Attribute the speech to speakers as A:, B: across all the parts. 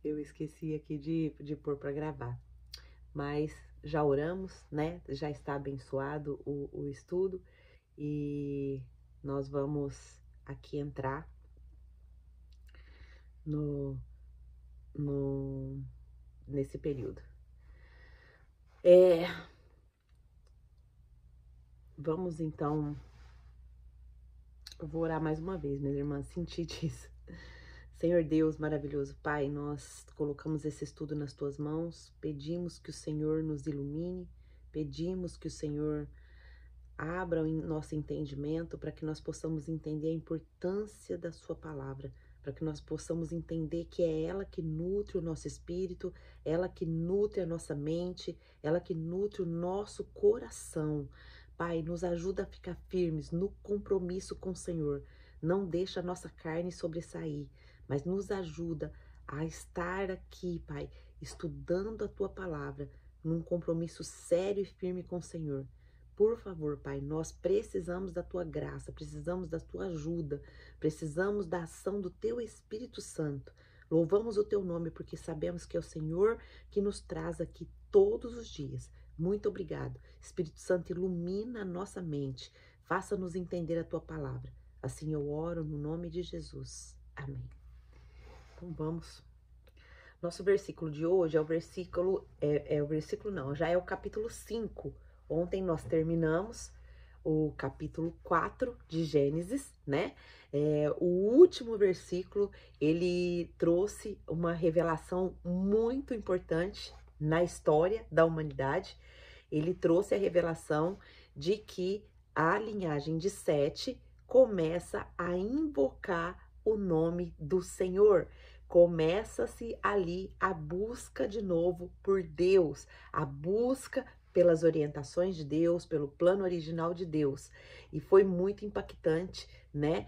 A: Eu esqueci aqui de pôr para gravar. Mas já oramos, né? Já está abençoado o estudo e nós vamos aqui entrar no, no nesse período. Vamos então, eu vou orar mais uma vez, minhas irmãs, senti disso. Senhor Deus, maravilhoso Pai, nós colocamos esse estudo nas Tuas mãos, pedimos que o Senhor nos ilumine, pedimos que o Senhor abra o nosso entendimento para que nós possamos entender a importância da Sua palavra, para que nós possamos entender que é ela que nutre o nosso espírito, ela que nutre a nossa mente, ela que nutre o nosso coração. Pai, nos ajuda a ficar firmes no compromisso com o Senhor. Não deixa a nossa carne sobressair, mas nos ajuda a estar aqui, Pai, estudando a Tua palavra, num compromisso sério e firme com o Senhor. Por favor, Pai, nós precisamos da Tua graça, precisamos da Tua ajuda, precisamos da ação do Teu Espírito Santo. Louvamos o Teu nome porque sabemos que é o Senhor que nos traz aqui todos os dias. Muito obrigado. Espírito Santo, ilumina a nossa mente, faça-nos entender a Tua palavra. Assim eu oro no nome de Jesus. Amém. Então vamos. Nosso versículo de hoje é o versículo, já é o capítulo 5. Ontem nós terminamos o capítulo 4 de Gênesis, né? O último versículo, ele trouxe uma revelação muito importante na história da humanidade. Ele trouxe a revelação de que a linhagem de Sete começa a invocar o nome do Senhor. Começa-se ali a busca de novo por Deus, a busca pelas orientações de Deus, pelo plano original de Deus. E foi muito impactante, né,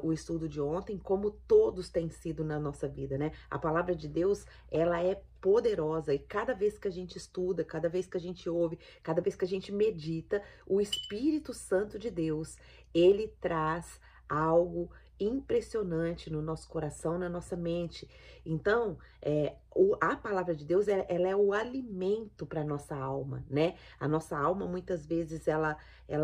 A: o estudo de ontem, como todos têm sido na nossa vida, né? A palavra de Deus, ela é poderosa e cada vez que a gente estuda, cada vez que a gente ouve, cada vez que a gente medita, o Espírito Santo de Deus, ele traz algo impressionante no nosso coração, na nossa mente. Então, a palavra de Deus, ela é o alimento para nossa alma, né? A nossa alma, muitas vezes, ela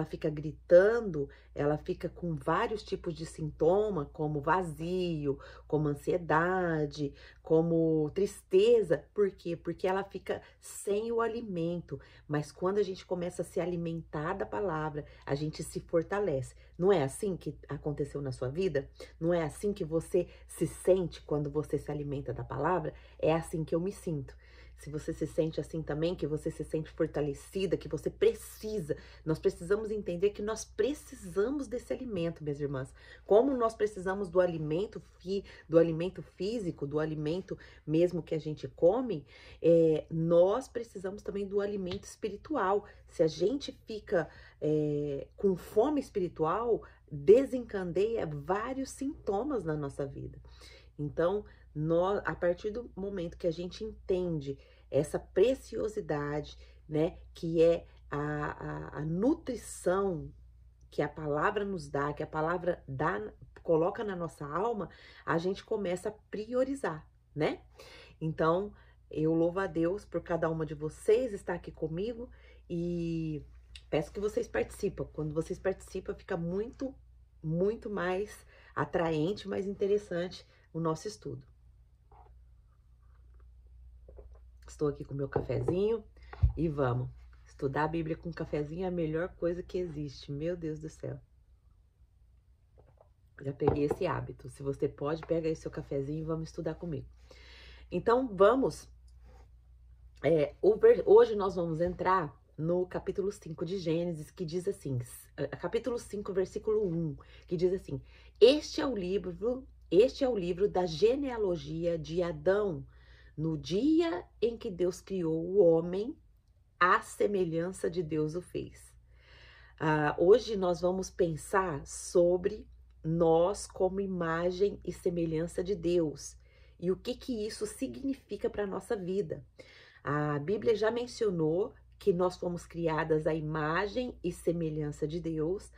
A: fica gritando, ela fica com vários tipos de sintoma, como vazio, como ansiedade, como tristeza. Por quê? Porque ela fica sem o alimento. Mas quando a gente começa a se alimentar da palavra, a gente se fortalece. Não é assim que aconteceu na sua vida? Não é assim que você se sente quando você se alimenta da palavra? É assim que eu me sinto. Se você se sente assim também, que você se sente fortalecida, que você precisa, nós precisamos entender que nós precisamos desse alimento, minhas irmãs. Como nós precisamos do alimento físico, do alimento mesmo que a gente come, nós precisamos também do alimento espiritual. Se a gente fica com fome espiritual, desencadeia vários sintomas na nossa vida. Então, a partir do momento que a gente entende essa preciosidade, né, que é a nutrição que a palavra nos dá, que a palavra coloca na nossa alma, a gente começa a priorizar, né? Então, eu louvo a Deus por cada uma de vocês estar aqui comigo e peço que vocês participem. Quando vocês participam, fica muito, muito mais atraente, mais interessante o nosso estudo. Estou aqui com meu cafezinho e vamos. Estudar a Bíblia com cafezinho é a melhor coisa que existe. Meu Deus do céu. Já peguei esse hábito. Se você pode, pega aí seu cafezinho e vamos estudar comigo. Então, vamos. Hoje nós vamos entrar no capítulo 5 de Gênesis, que diz assim, capítulo 5, versículo 1, que diz assim: Este é o livro da genealogia de Adão, no dia em que Deus criou o homem, à semelhança de Deus o fez. Hoje nós vamos pensar sobre nós como imagem e semelhança de Deus e o que isso significa para a nossa vida. A Bíblia já mencionou que nós fomos criadas à imagem e semelhança de Deus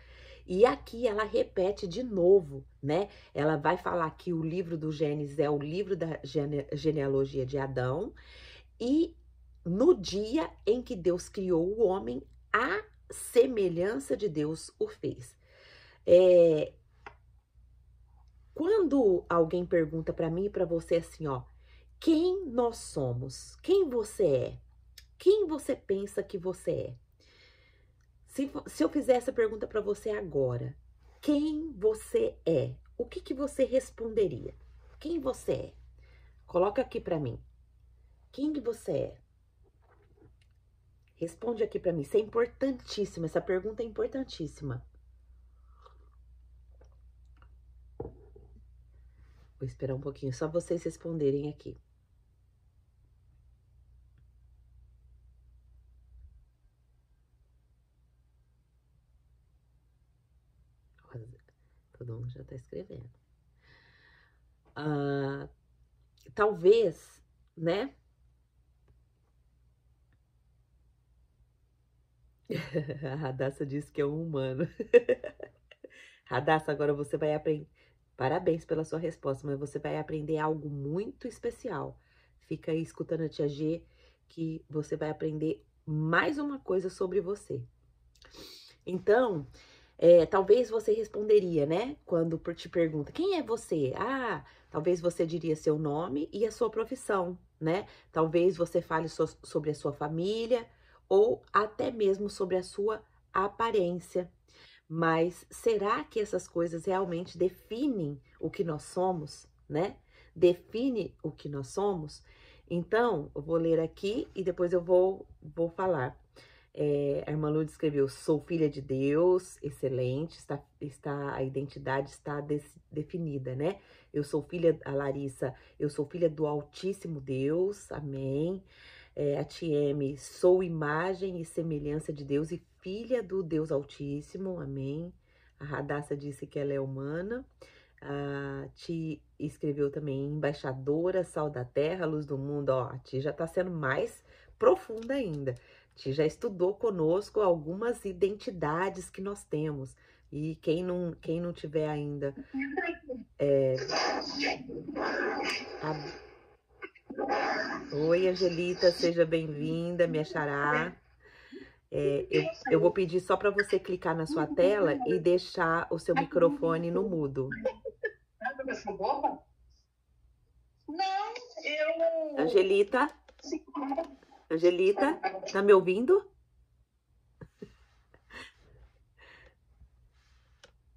A: E aqui ela repete de novo, né? Ela vai falar que o livro do Gênesis é o livro da genealogia de Adão, e no dia em que Deus criou o homem, a semelhança de Deus o fez. Quando alguém pergunta para mim e para você assim, ó, quem nós somos? Quem você é? Quem você pensa que você é? Se eu fizer essa pergunta para você agora, quem você é? O que você responderia? Quem você é? Coloca aqui para mim. Quem que você é? Responde aqui para mim. Isso é importantíssimo. Essa pergunta é importantíssima. Vou esperar um pouquinho, só vocês responderem aqui. Todo mundo já tá escrevendo. Talvez, né? A Radassa disse que é um humano. Radassa, agora você vai aprender. Parabéns pela sua resposta, mas você vai aprender algo muito especial. Fica aí escutando a tia G, que você vai aprender mais uma coisa sobre você. Então, talvez você responderia, né? Quando te pergunta, quem é você? Ah, talvez você diria seu nome e a sua profissão, né? Talvez você fale sobre a sua família ou até mesmo sobre a sua aparência. Mas será que essas coisas realmente definem o que nós somos, né? Define o que nós somos? Então, eu vou ler aqui e depois eu vou falar. A irmã Lourdes escreveu, sou filha de Deus, excelente, a identidade está definida, né? Eu sou filha, a Larissa, eu sou filha do Altíssimo Deus, amém. A Tieme, sou imagem e semelhança de Deus e filha do Deus Altíssimo, amém. A Radassa disse que ela é humana. A Ti escreveu também, embaixadora, sal da terra, luz do mundo. Ó, a Ti já tá sendo mais profunda ainda. Ti já estudou conosco algumas identidades que nós temos. E quem não tiver ainda... Oi, Angelita, seja bem-vinda, minha xará. Eu vou pedir só para você clicar na sua tela e deixar o seu microfone no mudo. Não, eu... Angelita? Angelita, tá me ouvindo?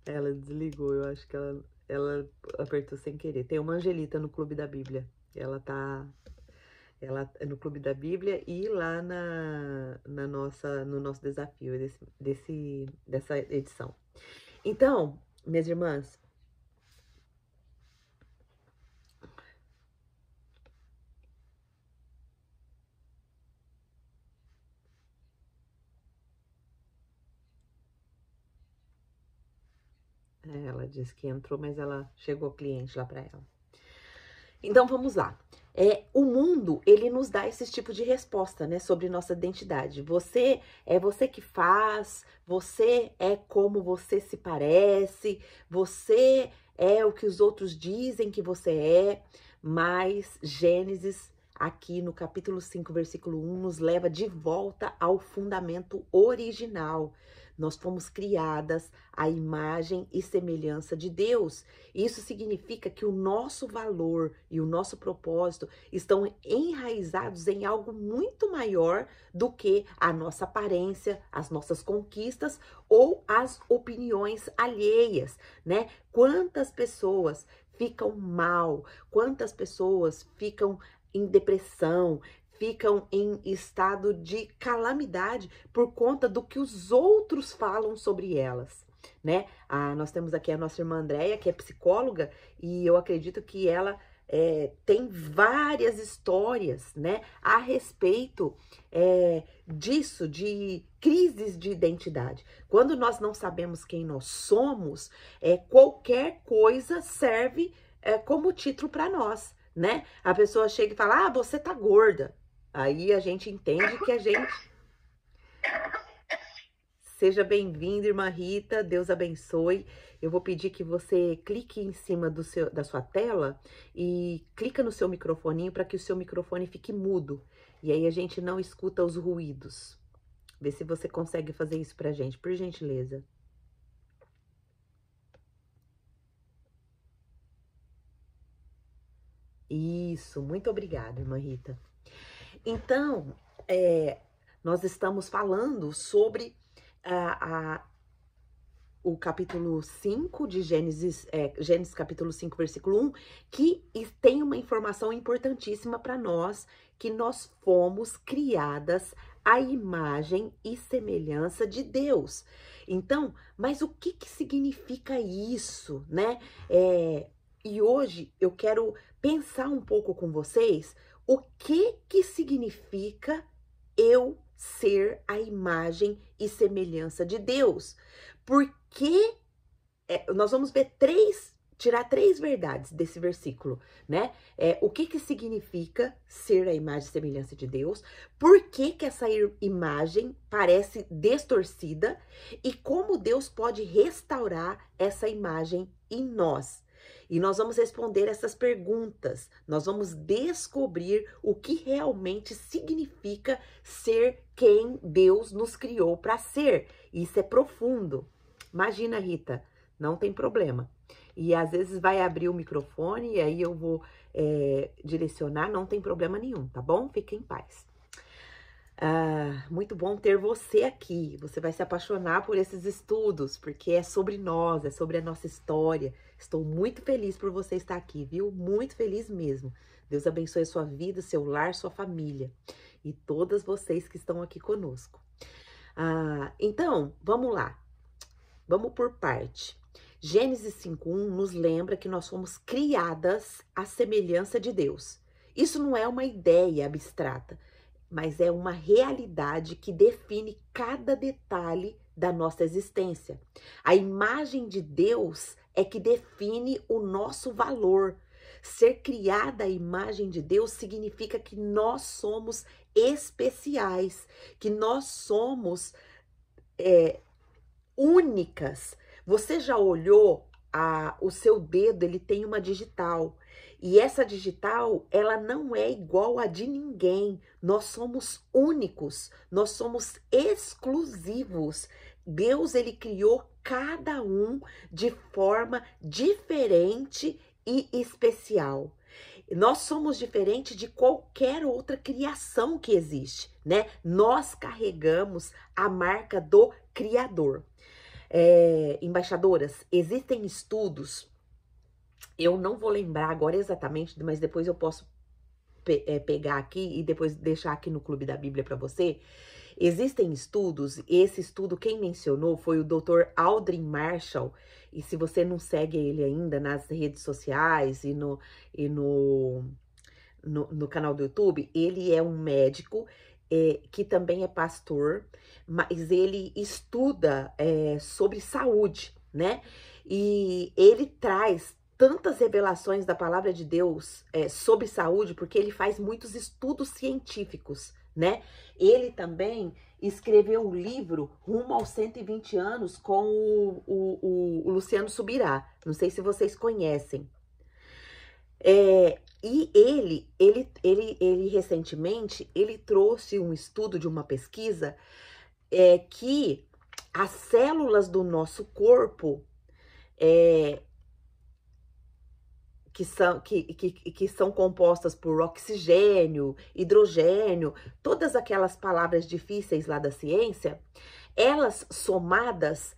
A: Ela desligou, eu acho que ela apertou sem querer. Tem uma Angelita no Clube da Bíblia. Ela é no Clube da Bíblia e lá no nosso desafio dessa edição. Então, minhas irmãs, ela disse que entrou, mas ela chegou cliente lá para ela. Então, vamos lá. O mundo, ele nos dá esse tipo de resposta, né, sobre nossa identidade. Você que faz, você é como você se parece, você é o que os outros dizem que você é, mas Gênesis, aqui no capítulo 5, versículo 1, nos leva de volta ao fundamento original. Nós fomos criadas à imagem e semelhança de Deus. Isso significa que o nosso valor e o nosso propósito estão enraizados em algo muito maior do que a nossa aparência, as nossas conquistas ou as opiniões alheias, né? Quantas pessoas ficam mal, quantas pessoas ficam em depressão, ficam em estado de calamidade por conta do que os outros falam sobre elas, né? Nós temos aqui a nossa irmã Andréia, que é psicóloga, e eu acredito que ela tem várias histórias, né, a respeito disso, de crises de identidade. Quando nós não sabemos quem nós somos, qualquer coisa serve como título para nós, né? A pessoa chega e fala, ah, você tá gorda. Aí a gente entende que a gente... Seja bem-vinda, irmã Rita, Deus abençoe. Eu vou pedir que você clique em cima da sua tela e clica no seu microfoninho para que o seu microfone fique mudo. E aí a gente não escuta os ruídos. Vê se você consegue fazer isso pra gente, por gentileza. Isso, muito obrigada, irmã Rita. Então, nós estamos falando sobre o capítulo 5 de Gênesis, Gênesis capítulo 5, versículo 1, que tem uma informação importantíssima para nós, que nós fomos criadas à imagem e semelhança de Deus. Então, mas o que significa isso, né? E hoje eu quero pensar um pouco com vocês o que significa eu ser a imagem e semelhança de Deus. Porque nós vamos ver tirar três verdades desse versículo, né? O que significa ser a imagem e semelhança de Deus, por que essa imagem parece distorcida e como Deus pode restaurar essa imagem em nós. E nós vamos responder essas perguntas, nós vamos descobrir o que realmente significa ser quem Deus nos criou para ser. Isso é profundo. Imagina, Rita, não tem problema. E às vezes vai abrir o microfone e aí eu vou direcionar, não tem problema nenhum, tá bom? Fique em paz. Muito bom ter você aqui. Você vai se apaixonar por esses estudos, porque é sobre nós, é sobre a nossa história. Estou muito feliz por você estar aqui, viu? Muito feliz mesmo. Deus abençoe a sua vida, seu lar, sua família e todas vocês que estão aqui conosco. Então, vamos lá. Vamos por parte. Gênesis 5:1 nos lembra que nós fomos criadas à semelhança de Deus. Isso não é uma ideia abstrata, mas é uma realidade que define cada detalhe da nossa existência. A imagem de Deus é que define o nosso valor. Ser criada à imagem de Deus significa que nós somos especiais, que nós somos únicas. Você já olhou o seu dedo? Ele tem uma digital. E essa digital, ela não é igual a de ninguém. Nós somos únicos, nós somos exclusivos. Deus, ele criou cada um de forma diferente e especial. Nós somos diferentes de qualquer outra criação que existe, né? Nós carregamos a marca do Criador. Embaixadoras, existem estudos, eu não vou lembrar agora exatamente, mas depois eu posso pegar aqui e depois deixar aqui no Clube da Bíblia para você. Existem estudos, esse estudo quem mencionou foi o Dr. Aldrin Marshall, e se você não segue ele ainda nas redes sociais e no canal do YouTube, ele é um médico que também é pastor, mas ele estuda sobre saúde, né? E ele traz tantas revelações da palavra de Deus sobre saúde, porque ele faz muitos estudos científicos, né? Ele também escreveu um livro Rumo aos 120 anos com o Luciano Subirá. Não sei se vocês conhecem. E ele recentemente, ele trouxe um estudo de uma pesquisa que as células do nosso corpo que são compostas por oxigênio, hidrogênio, todas aquelas palavras difíceis lá da ciência, elas somadas,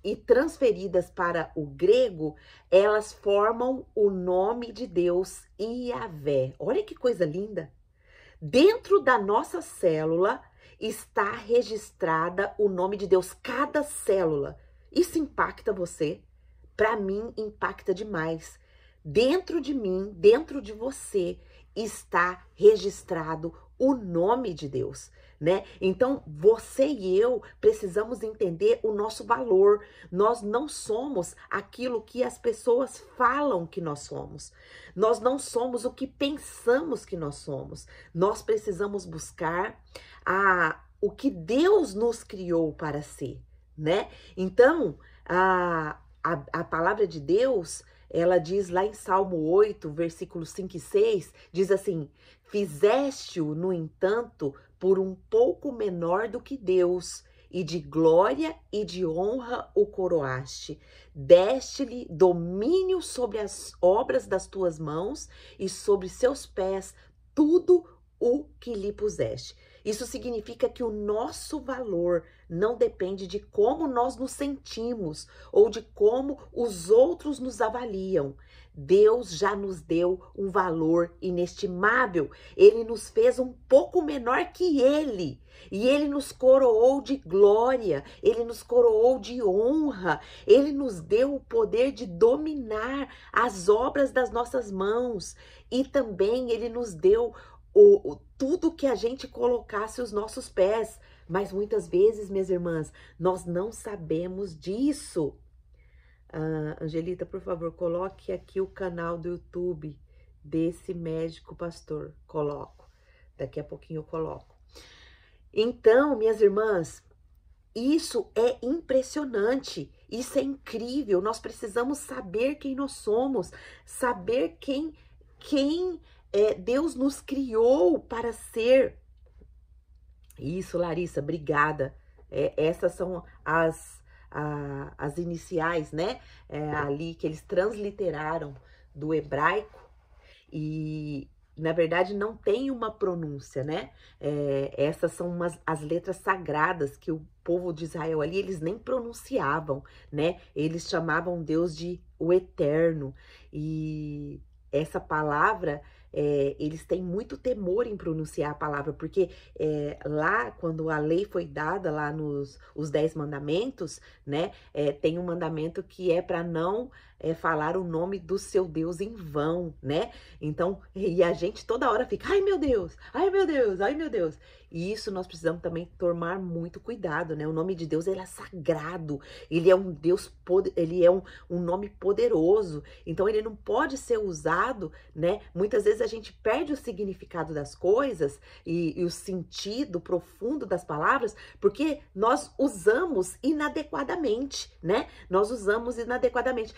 A: e transferidas para o grego, elas formam o nome de Deus, Yahvé. Olha que coisa linda! Dentro da nossa célula está registrada o nome de Deus, cada célula. Isso impacta você? Para mim, impacta demais. Dentro de mim, dentro de você, está registrado o nome de Deus, né? Então, você e eu precisamos entender o nosso valor. Nós não somos aquilo que as pessoas falam que nós somos. Nós não somos o que pensamos que nós somos. Nós precisamos buscar o que Deus nos criou para ser, né? Então, a palavra de Deus, ela diz lá em Salmo 8, versículos 5 e 6, diz assim: fizeste-o, no entanto, por um pouco menor do que Deus, e de glória e de honra o coroaste. Deste-lhe domínio sobre as obras das tuas mãos e sobre seus pés tudo o que lhe puseste. Isso significa que o nosso valor não depende de como nós nos sentimos ou de como os outros nos avaliam. Deus já nos deu um valor inestimável. Ele nos fez um pouco menor que ele. E ele nos coroou de glória, ele nos coroou de honra, ele nos deu o poder de dominar as obras das nossas mãos. E também ele nos deu tudo que a gente colocasse os nossos pés. Mas muitas vezes, minhas irmãs, nós não sabemos disso. Angelita, por favor, coloque aqui o canal do YouTube desse médico pastor. Coloco. Daqui a pouquinho eu coloco. Então, minhas irmãs, isso é impressionante. Isso é incrível. Nós precisamos saber quem nós somos, saber quem Deus nos criou para ser. Isso, Larissa, obrigada. Essas são as iniciais, né? Ali que eles transliteraram do hebraico e, na verdade, não tem uma pronúncia, né? Essas são as letras sagradas que o povo de Israel ali, eles nem pronunciavam, né? Eles chamavam Deus de o Eterno. E essa palavra, eles têm muito temor em pronunciar a palavra, porque lá, quando a lei foi dada, lá nos os 10 mandamentos, né, tem um mandamento que é para não falar o nome do seu Deus em vão, né? Então, e a gente toda hora fica, ai meu Deus, ai meu Deus, ai meu Deus. E isso nós precisamos também tomar muito cuidado, né? O nome de Deus, ele é sagrado, ele é um Deus, ele é um nome poderoso, então ele não pode ser usado, né? Muitas vezes a gente perde o significado das coisas e o sentido profundo das palavras, porque nós usamos inadequadamente, né? Nós usamos inadequadamente.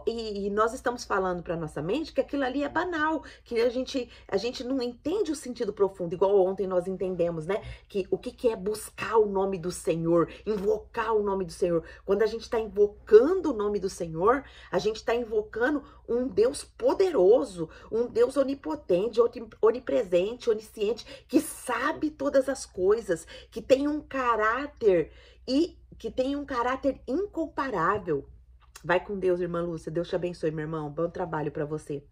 A: E nós estamos falando para nossa mente que aquilo ali é banal, que a gente não entende o sentido profundo, igual ontem nós entendemos, né? Que o que é buscar o nome do Senhor, invocar o nome do Senhor. Quando a gente está invocando o nome do Senhor, a gente está invocando um Deus poderoso, um Deus onipotente, onipresente, onisciente, que sabe todas as coisas, que tem um caráter incomparável. Vai com Deus, irmã Lúcia. Deus te abençoe, meu irmão. Bom trabalho para você.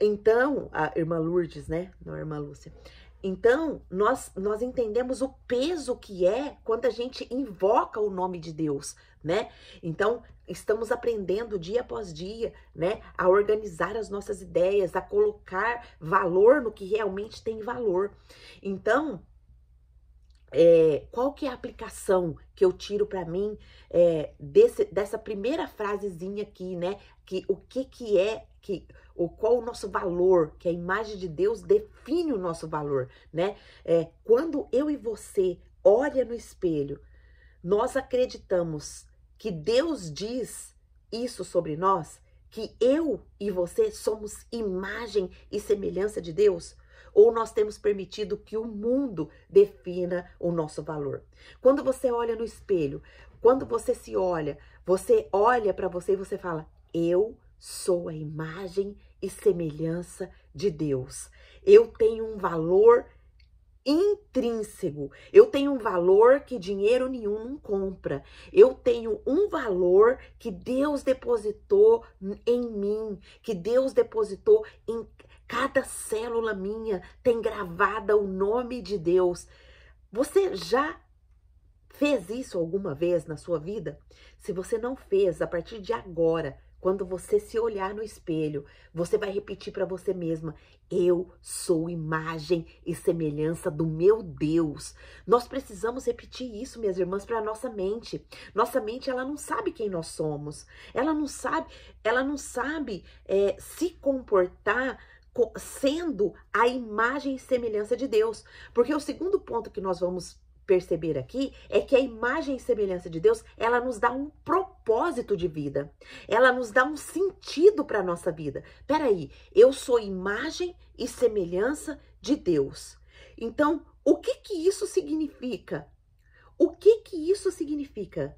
A: Então, a irmã Lourdes, né? Não a irmã Lúcia. Então, nós entendemos o peso que é quando a gente invoca o nome de Deus, né? Então, estamos aprendendo dia após dia, né? A organizar as nossas ideias, a colocar valor no que realmente tem valor. Então, qual que é a aplicação que eu tiro para mim dessa primeira frasezinha aqui, né? Qual o nosso valor, que a imagem de Deus define o nosso valor, né? Quando eu e você olha no espelho, nós acreditamos que Deus diz isso sobre nós, que eu e você somos imagem e semelhança de Deus? Ou nós temos permitido que o mundo defina o nosso valor? Quando você olha no espelho, quando você olha para você e você fala, eu sou a imagem e semelhança de Deus. Eu tenho um valor intrínseco. Eu tenho um valor que dinheiro nenhum não compra. Eu tenho um valor que Deus depositou em mim, que Deus depositou em cada célula minha, tem gravada o nome de Deus. Você já fez isso alguma vez na sua vida? Se você não fez, a partir de agora, quando você se olhar no espelho, você vai repetir para você mesma, eu sou imagem e semelhança do meu Deus. Nós precisamos repetir isso, minhas irmãs, para a nossa mente. Nossa mente, ela não sabe quem nós somos. Ela não sabe se comportar sendo a imagem e semelhança de Deus. Porque o segundo ponto que nós vamos perceber aqui é que a imagem e semelhança de Deus, ela nos dá um propósito de vida. Ela nos dá um sentido para a nossa vida. Peraí, eu sou imagem e semelhança de Deus. Então, o que que isso significa? O que que isso significa?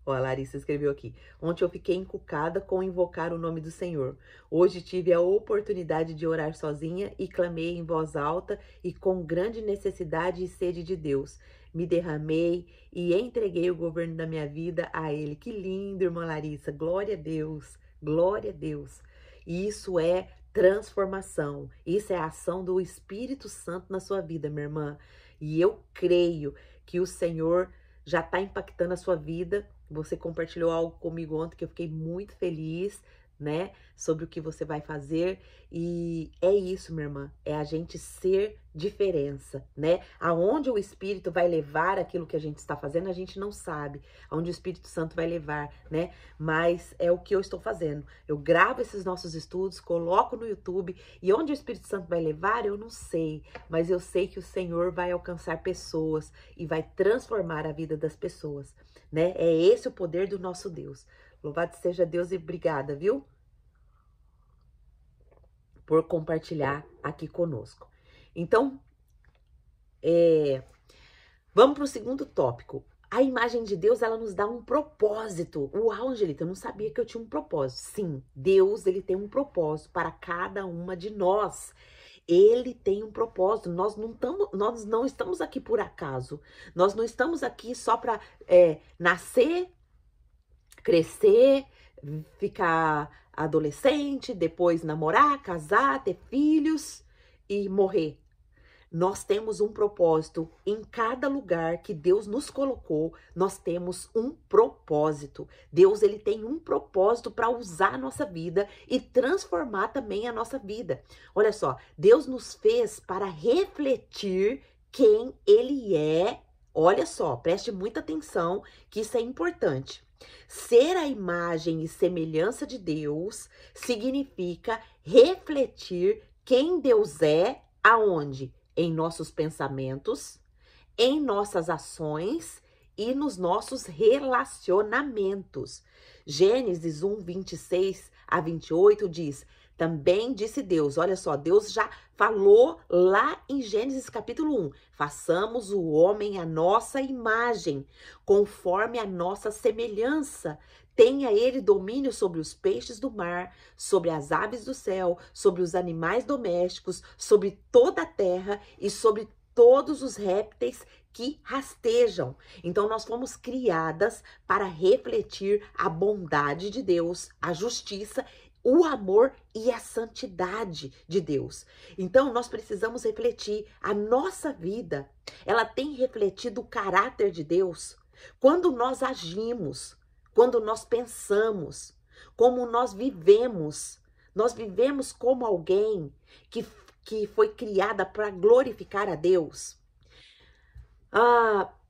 A: Ó, a Larissa escreveu aqui. Ontem eu fiquei encucada com invocar o nome do Senhor. Hoje tive a oportunidade de orar sozinha e clamei em voz alta e com grande necessidade e sede de Deus. Me derramei e entreguei o governo da minha vida a Ele. Que lindo, irmã Larissa. Glória a Deus. Glória a Deus. E isso é transformação. Isso é a ação do Espírito Santo na sua vida, minha irmã. E eu creio que o Senhor já está impactando a sua vida. Você compartilhou algo comigo ontem que eu fiquei muito feliz, né? Sobre o que você vai fazer. E é isso, minha irmã. É a gente ser diferença, né? Aonde o Espírito vai levar aquilo que a gente está fazendo, a gente não sabe. Aonde o Espírito Santo vai levar, né? Mas é o que eu estou fazendo. Eu gravo esses nossos estudos, coloco no YouTube. E onde o Espírito Santo vai levar, eu não sei. Mas eu sei que o Senhor vai alcançar pessoas e vai transformar a vida das pessoas, né? É esse o poder do nosso Deus. Louvado seja Deus e obrigada, viu? Por compartilhar aqui conosco. Então, vamos para o segundo tópico. A imagem de Deus, ela nos dá um propósito. Uau, Angelita, eu não sabia que eu tinha um propósito. Sim, Deus, ele tem um propósito para cada uma de nós. Ele tem um propósito. Nós não estamos aqui por acaso. Nós não estamos aqui só para nascer, crescer, ficar adolescente, depois namorar, casar, ter filhos e morrer. Nós temos um propósito em cada lugar que Deus nos colocou. Nós temos um propósito. Deus, ele tem um propósito para usar a nossa vida e transformar também a nossa vida. Olha só, Deus nos fez para refletir quem ele é. Olha só, preste muita atenção que isso é importante. Ser a imagem e semelhança de Deus significa refletir quem Deus é, aonde? Em nossos pensamentos, em nossas ações e nos nossos relacionamentos. Gênesis 1, 26 a 28 diz: também disse Deus, olha só, Deus já falou lá em Gênesis capítulo 1, façamos o homem à nossa imagem, conforme a nossa semelhança. Tenha ele domínio sobre os peixes do mar, sobre as aves do céu, sobre os animais domésticos, sobre toda a terra e sobre todos os répteis que rastejam. Então, nós fomos criadas para refletir a bondade de Deus, a justiça, o amor e a santidade de Deus. Então, nós precisamos refletir a nossa vida. Ela tem refletido o caráter de Deus. Quando nós agimos, quando nós pensamos, como nós vivemos como alguém que foi criada para glorificar a Deus.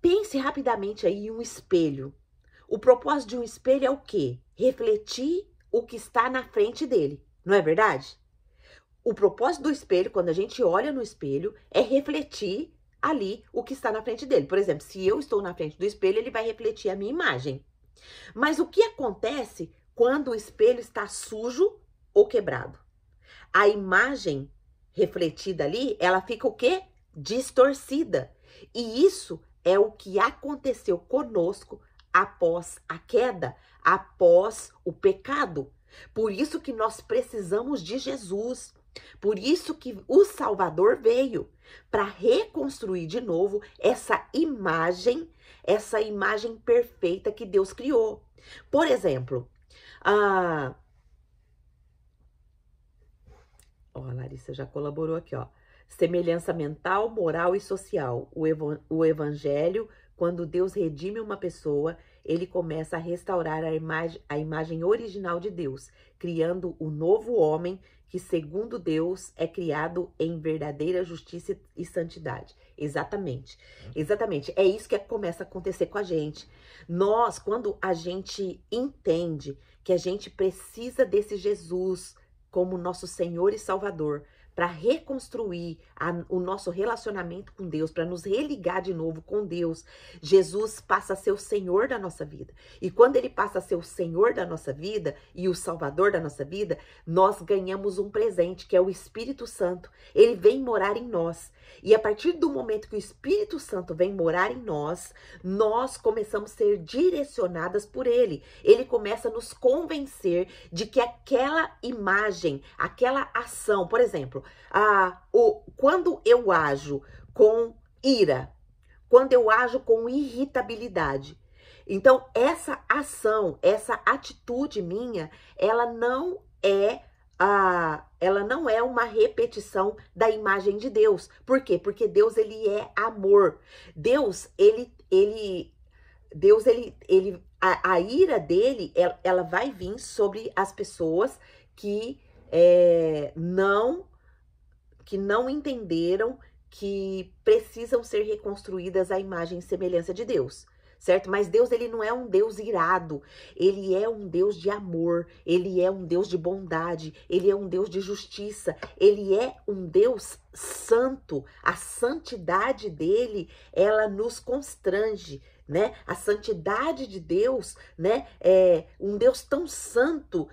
A: Pense rapidamente aí em um espelho. O propósito de um espelho é o quê? Refletir o que está na frente dele, não é verdade? O propósito do espelho, quando a gente olha no espelho, é refletir ali o que está na frente dele. Por exemplo, se eu estou na frente do espelho, ele vai refletir a minha imagem. Mas o que acontece quando o espelho está sujo ou quebrado? A imagem refletida ali, ela fica o quê? Distorcida. E isso é o que aconteceu conosco após a queda, após o pecado. Por isso que nós precisamos de Jesus. Por isso que o Salvador veio para reconstruir de novo essa imagem perfeita que Deus criou. Por exemplo, a Larissa já colaborou aqui, ó. Semelhança mental, moral e social. O evangelho, quando Deus redime uma pessoa, ele começa a restaurar a imagem original de Deus, criando o novo homem que, segundo Deus, é criado em verdadeira justiça e santidade. Exatamente. Exatamente. É isso que começa a acontecer com a gente. Nós, quando a gente entende que a gente precisa desse Jesus como nosso Senhor e Salvador, para reconstruir o nosso relacionamento com Deus, para nos religar de novo com Deus, Jesus passa a ser o Senhor da nossa vida. E quando ele passa a ser o Senhor da nossa vida e o Salvador da nossa vida, nós ganhamos um presente, que é o Espírito Santo. Ele vem morar em nós. E a partir do momento que o Espírito Santo vem morar em nós, nós começamos a ser direcionadas por ele. Ele começa a nos convencer de que aquela imagem, aquela ação, por exemplo, quando eu ajo com ira, quando eu ajo com irritabilidade, então essa ação, essa atitude minha, ela não é uma repetição da imagem de Deus. Por quê? Porque Deus, ele é amor. A ira dele, ela vai vir sobre as pessoas que não entenderam que precisam ser reconstruídas à imagem e semelhança de Deus. Certo? Mas Deus, ele não é um Deus irado, ele é um Deus de amor, ele é um Deus de bondade, ele é um Deus de justiça, ele é um Deus santo. A santidade dele, ela nos constrange, né? A santidade de Deus, né? Um Deus tão santo,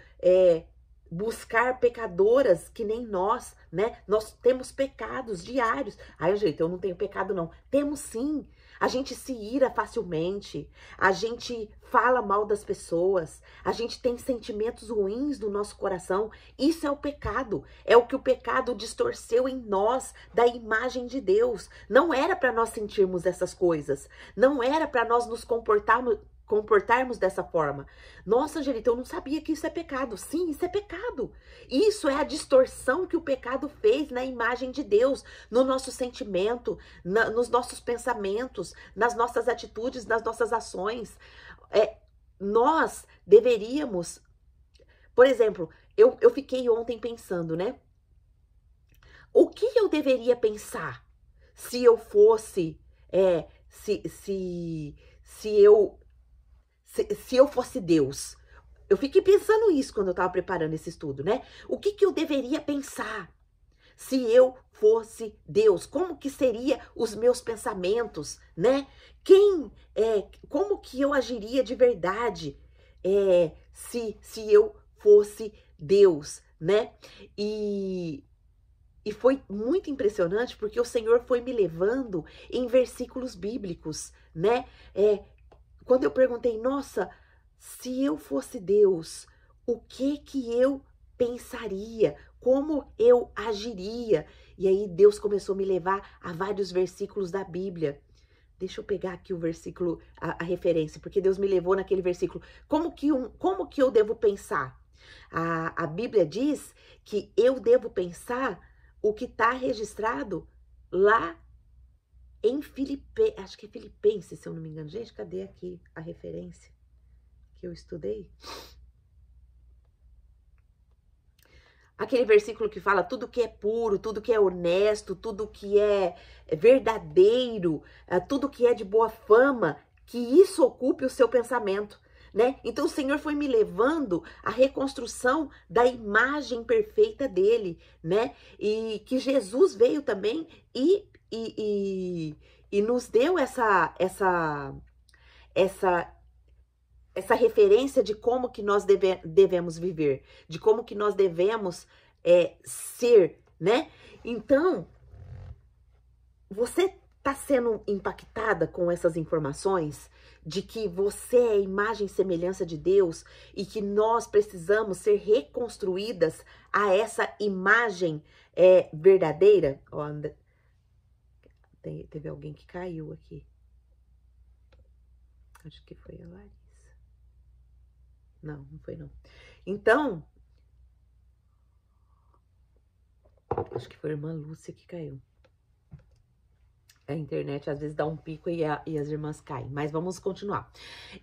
A: buscar pecadoras que nem nós, né? Nós temos pecados diários. Ai, gente, eu não tenho pecado não. Temos sim. A gente se ira facilmente, a gente fala mal das pessoas, a gente tem sentimentos ruins do nosso coração. Isso é o pecado, é o que o pecado distorceu em nós da imagem de Deus. Não era para nós sentirmos essas coisas, não era para nós nos comportarmos dessa forma. Nossa, Angelita, eu não sabia que isso é pecado. Sim, isso é pecado. Isso é a distorção que o pecado fez na imagem de Deus, no nosso sentimento, nos nossos pensamentos, nas nossas atitudes, nas nossas ações. Nós deveríamos, por exemplo, eu fiquei ontem pensando, né? O que eu deveria pensar se eu fosse, se eu fosse Deus? Eu fiquei pensando isso quando eu estava preparando esse estudo, né? O que eu deveria pensar se eu fosse Deus? Como que seria os meus pensamentos, né? Como que eu agiria de verdade se eu fosse Deus, né? E foi muito impressionante porque o Senhor foi me levando em versículos bíblicos, né? Quando eu perguntei, nossa, se eu fosse Deus, o que eu pensaria? Como eu agiria? E aí Deus começou a me levar a vários versículos da Bíblia. Deixa eu pegar aqui o versículo, a referência, porque Deus me levou naquele versículo. Como que eu devo pensar? A Bíblia diz que eu devo pensar o que está registrado lá em acho que é Filipenses, se eu não me engano. Gente, cadê aqui a referência que eu estudei? Aquele versículo que fala tudo que é puro, tudo que é honesto, tudo que é verdadeiro, tudo que é de boa fama, que isso ocupe o seu pensamento, né? Então o Senhor foi me levando à reconstrução da imagem perfeita dele, né? E que Jesus veio também e nos deu essa referência de como que nós devemos viver, de como que nós devemos ser, né? Então, você está sendo impactada com essas informações de que você é a imagem e semelhança de Deus e que nós precisamos ser reconstruídas a essa imagem verdadeira? Ó, teve alguém que caiu aqui. Acho que foi a Larissa. Não, não foi não. Então, acho que foi a irmã Lúcia que caiu. A internet às vezes dá um pico e as irmãs caem. Mas vamos continuar.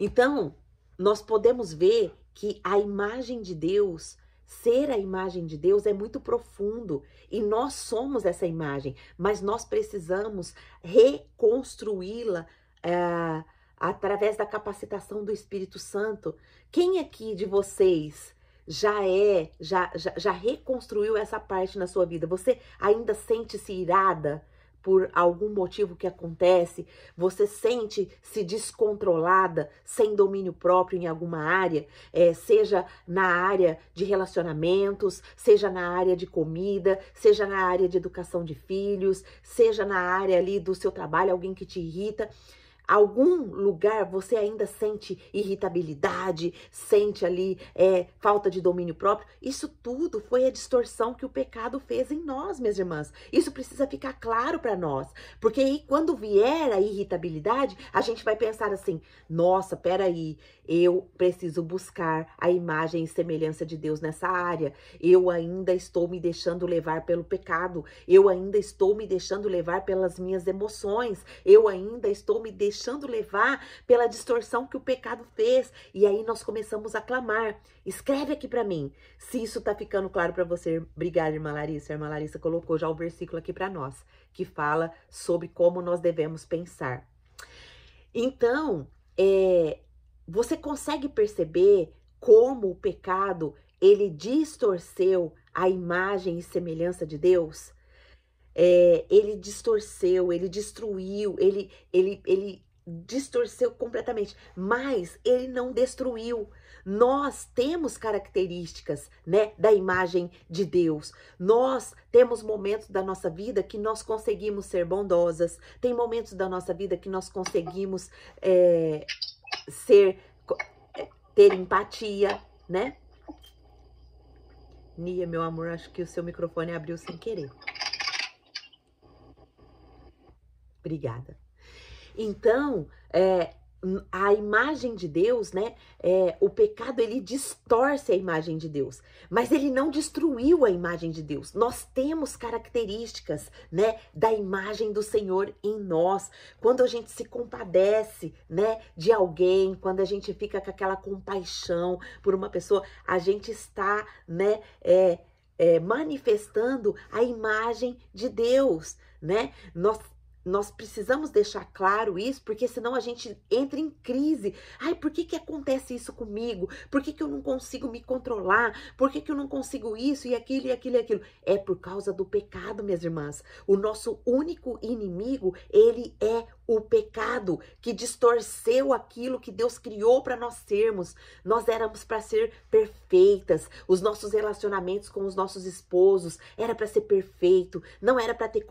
A: Então, nós podemos ver que a imagem de Deus, ser a imagem de Deus é muito profundo. E nós somos essa imagem. Mas nós precisamos reconstruí-la através da capacitação do Espírito Santo. Quem aqui de vocês já reconstruiu essa parte na sua vida? Você ainda sente-se irada por algum motivo que acontece? Você sente-se descontrolada, sem domínio próprio em alguma área? Seja na área de relacionamentos, seja na área de comida, seja na área de educação de filhos, seja na área ali do seu trabalho, alguém que te irrita. Algum lugar você ainda sente irritabilidade, sente ali falta de domínio próprio? Isso tudo foi a distorção que o pecado fez em nós, minhas irmãs. Isso precisa ficar claro para nós, porque aí quando vier a irritabilidade, a gente vai pensar assim: nossa, peraí, eu preciso buscar a imagem e semelhança de Deus nessa área. Eu ainda estou me deixando levar pelo pecado, eu ainda estou me deixando levar pelas minhas emoções, eu ainda estou me deixando levar pela distorção que o pecado fez. E aí nós começamos a clamar. Escreve aqui para mim, se isso tá ficando claro para você. Obrigada, irmã Larissa. A irmã Larissa colocou já o versículo aqui para nós, que fala sobre como nós devemos pensar. Então, você consegue perceber como o pecado, ele distorceu a imagem e semelhança de Deus? Ele distorceu, ele destruiu, ele distorceu completamente, mas ele não destruiu. Nós temos características, né, da imagem de Deus. Nós temos momentos da nossa vida que nós conseguimos ser bondosas. Tem momentos da nossa vida que nós conseguimos ter empatia, né? Nia, meu amor, acho que o seu microfone abriu sem querer. Obrigada. Então, a imagem de Deus, né? O pecado, ele distorce a imagem de Deus, mas ele não destruiu a imagem de Deus. Nós temos características, né, da imagem do Senhor em nós. Quando a gente se compadece, né, de alguém, quando a gente fica com aquela compaixão por uma pessoa, a gente está, né, manifestando a imagem de Deus, né? Nós precisamos deixar claro isso, porque senão a gente entra em crise. Ai, por que acontece isso comigo? Por que eu não consigo me controlar? Por que eu não consigo isso e aquilo e aquilo e aquilo? É por causa do pecado, minhas irmãs. O nosso único inimigo, ele é o pecado, que distorceu aquilo que Deus criou para nós sermos. Nós éramos para ser perfeitas. Os nossos relacionamentos com os nossos esposos era para ser perfeito, não era para ter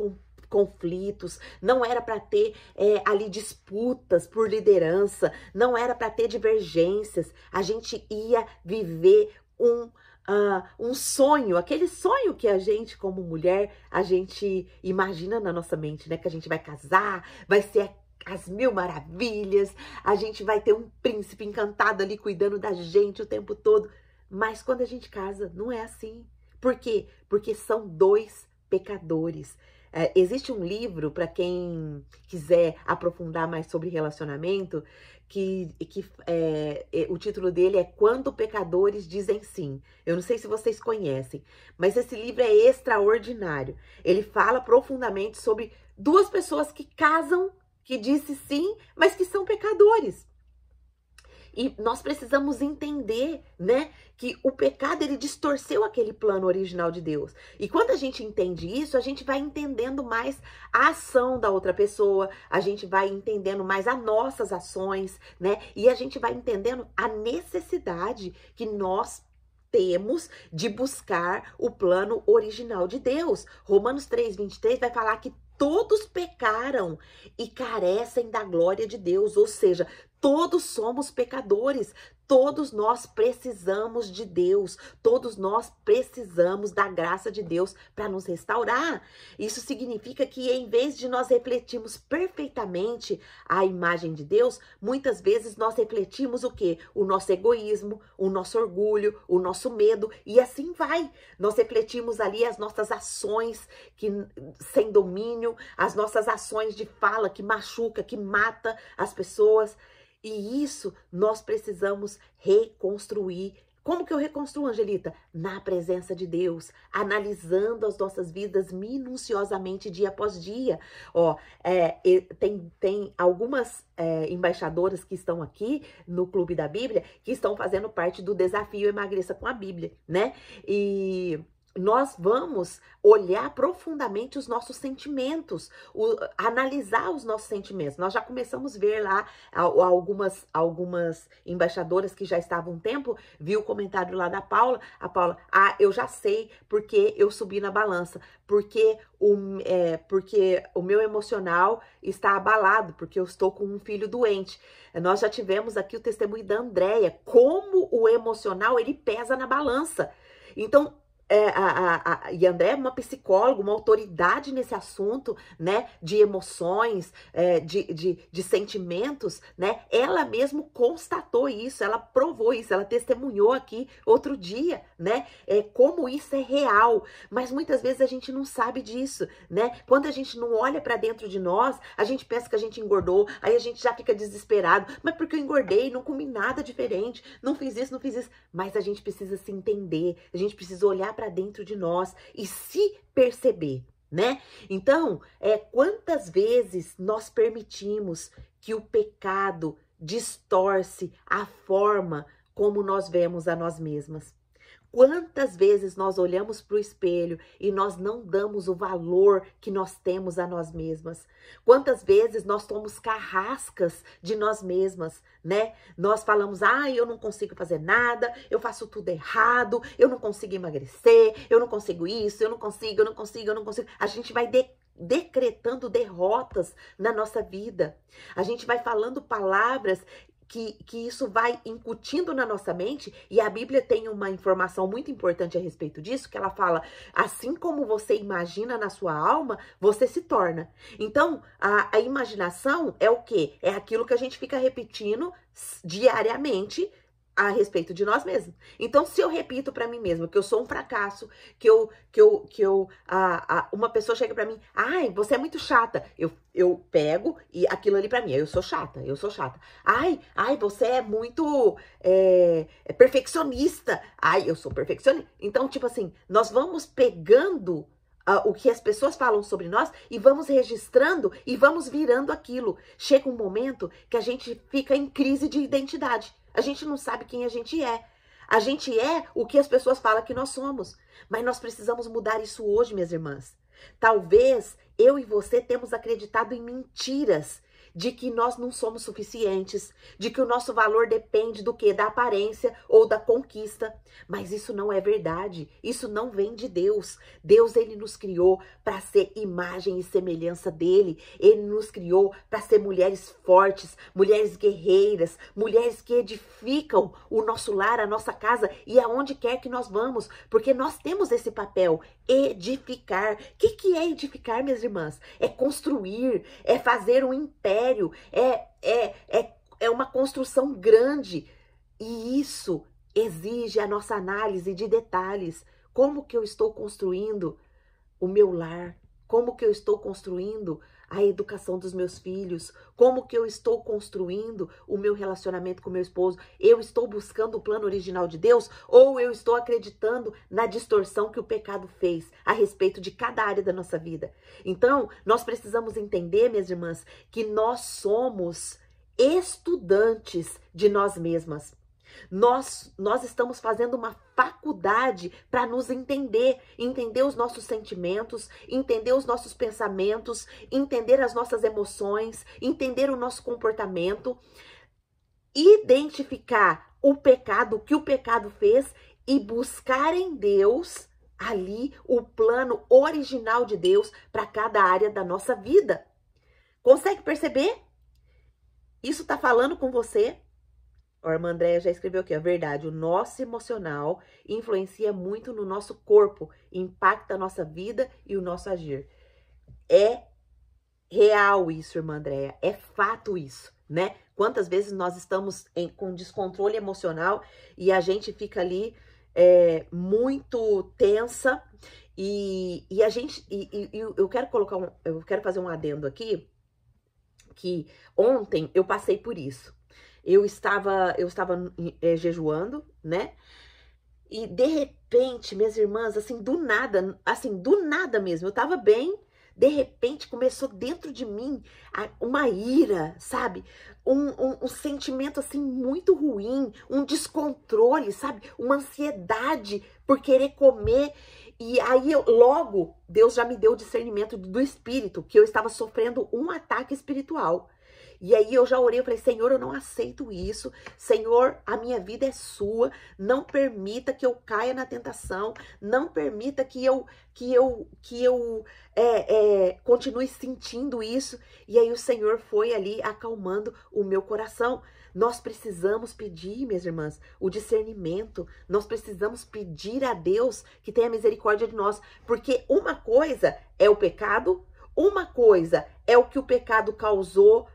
A: conflitos, não era para ter ali disputas por liderança, não era para ter divergências. A gente ia viver um sonho, aquele sonho que a gente, como mulher, a gente imagina na nossa mente, né? Que a gente vai casar, vai ser as mil maravilhas, a gente vai ter um príncipe encantado ali cuidando da gente o tempo todo. Mas quando a gente casa, não é assim. Por quê? Porque são dois pecadores. Existe um livro, para quem quiser aprofundar mais sobre relacionamento, que o título dele é Quando Pecadores Dizem Sim. Eu não sei se vocês conhecem, mas esse livro é extraordinário. Ele fala profundamente sobre duas pessoas que casam, que dizem sim, mas que são pecadores. E nós precisamos entender, né, que o pecado, ele distorceu aquele plano original de Deus. E quando a gente entende isso, a gente vai entendendo mais a ação da outra pessoa, a gente vai entendendo mais as nossas ações, né? E a gente vai entendendo a necessidade que nós temos de buscar o plano original de Deus. Romanos 3:23 vai falar que todos pecaram e carecem da glória de Deus, ou seja, todos somos pecadores, todos nós precisamos de Deus, todos nós precisamos da graça de Deus para nos restaurar. Isso significa que em vez de nós refletirmos perfeitamente a imagem de Deus, muitas vezes nós refletimos o quê? O nosso egoísmo, o nosso orgulho, o nosso medo, e assim vai. Nós refletimos ali as nossas ações sem domínio, as nossas ações de fala que machuca, que mata as pessoas. E isso nós precisamos reconstruir Como que eu reconstruo, Angelita? Na presença de Deus, analisando as nossas vidas minuciosamente dia após dia. Ó, tem algumas embaixadoras que estão aqui no Clube da Bíblia que estão fazendo parte do desafio Emagreça com a Bíblia, né? E nós vamos olhar profundamente os nossos sentimentos, analisar os nossos sentimentos. Nós já começamos a ver lá algumas embaixadoras que já estavam um tempo, viu o comentário lá da Paula, a Paula, eu já sei porque eu subi na balança, porque o meu emocional está abalado, porque eu estou com um filho doente. Nós já tivemos aqui o testemunho da Andréia, como o emocional, ele pesa na balança. Então, e André é uma psicóloga, uma autoridade nesse assunto, né, de emoções, de sentimentos, né, ela mesmo constatou isso, ela provou isso, ela testemunhou aqui outro dia, né, como isso é real, mas muitas vezes a gente não sabe disso, né, quando a gente não olha para dentro de nós, a gente pensa que a gente engordou, aí a gente já fica desesperado, mas porque eu engordei, não comi nada diferente, não fiz isso, mas a gente precisa se entender, a gente precisa olhar para dentro de nós e se perceber, né? Então, quantas vezes nós permitimos que o pecado distorce a forma como nós vemos a nós mesmas? Quantas vezes nós olhamos para o espelho e nós não damos o valor que nós temos a nós mesmas? Quantas vezes nós somos carrascas de nós mesmas, né? Nós falamos, eu não consigo fazer nada, eu faço tudo errado, eu não consigo emagrecer, eu não consigo isso, eu não consigo. A gente vai decretando derrotas na nossa vida. A gente vai falando palavras que isso vai incutindo na nossa mente, e a Bíblia tem uma informação muito importante a respeito disso, que ela fala, assim como você imagina na sua alma, você se torna. Então, a imaginação é o quê? É aquilo que a gente fica repetindo diariamente a respeito de nós mesmos. Então, se eu repito para mim mesma que eu sou um fracasso, uma pessoa chega para mim, você é muito chata, eu pego e aquilo ali para mim, eu sou chata. Você é muito perfeccionista, eu sou perfeccionista. Então, tipo assim, nós vamos pegando o que as pessoas falam sobre nós e vamos registrando e vamos virando aquilo. Chega um momento que a gente fica em crise de identidade. A gente não sabe quem a gente é. A gente é o que as pessoas falam que nós somos. Mas nós precisamos mudar isso hoje, minhas irmãs. Talvez eu e você temos acreditado em mentiras de que nós não somos suficientes, de que o nosso valor depende do quê? Da aparência ou da conquista. Mas isso não é verdade. Isso não vem de Deus. Deus, ele nos criou para ser imagem e semelhança dele. Ele nos criou para ser mulheres fortes, mulheres guerreiras, mulheres que edificam o nosso lar, a nossa casa e aonde quer que nós vamos, porque nós temos esse papel, edificar. O que é edificar, minhas irmãs? É construir, é fazer um império, é uma construção grande. E isso exige a nossa análise de detalhes. Como que eu estou construindo o meu lar? Como que eu estou construindo a educação dos meus filhos? Como que eu estou construindo o meu relacionamento com meu esposo? Eu estou buscando o plano original de Deus ou eu estou acreditando na distorção que o pecado fez a respeito de cada área da nossa vida? Então, nós precisamos entender, minhas irmãs, que nós somos estudantes de nós mesmas. Nós estamos fazendo uma faculdade para nos entender os nossos sentimentos, entender os nossos pensamentos, entender as nossas emoções, entender o nosso comportamento, identificar o pecado, o que o pecado fez e buscar em Deus ali o plano original de Deus para cada área da nossa vida. Consegue perceber? Isso está falando com você? A irmã Andréia já escreveu aqui, a verdade, o nosso emocional influencia muito no nosso corpo, impacta a nossa vida e o nosso agir. É real isso, irmã Andréia, é fato isso, né? Quantas vezes nós estamos com descontrole emocional e a gente fica ali muito tensa e eu quero fazer um adendo aqui, que ontem eu passei por isso. Eu estava jejuando, né? E de repente, minhas irmãs, assim, do nada mesmo, eu tava bem, de repente começou dentro de mim uma ira, sabe? Um sentimento, assim, muito ruim, um descontrole, sabe? Uma ansiedade por querer comer. E aí, logo, Deus já me deu o discernimento do espírito, que eu estava sofrendo um ataque espiritual. E aí eu já orei, eu falei, Senhor, eu não aceito isso. Senhor, a minha vida é sua. Não permita que eu caia na tentação. Não permita que eu continue sentindo isso. E aí o Senhor foi ali acalmando o meu coração. Nós precisamos pedir, minhas irmãs, o discernimento. Nós precisamos pedir a Deus que tenha misericórdia de nós. Porque uma coisa é o pecado, uma coisa é o que o pecado causou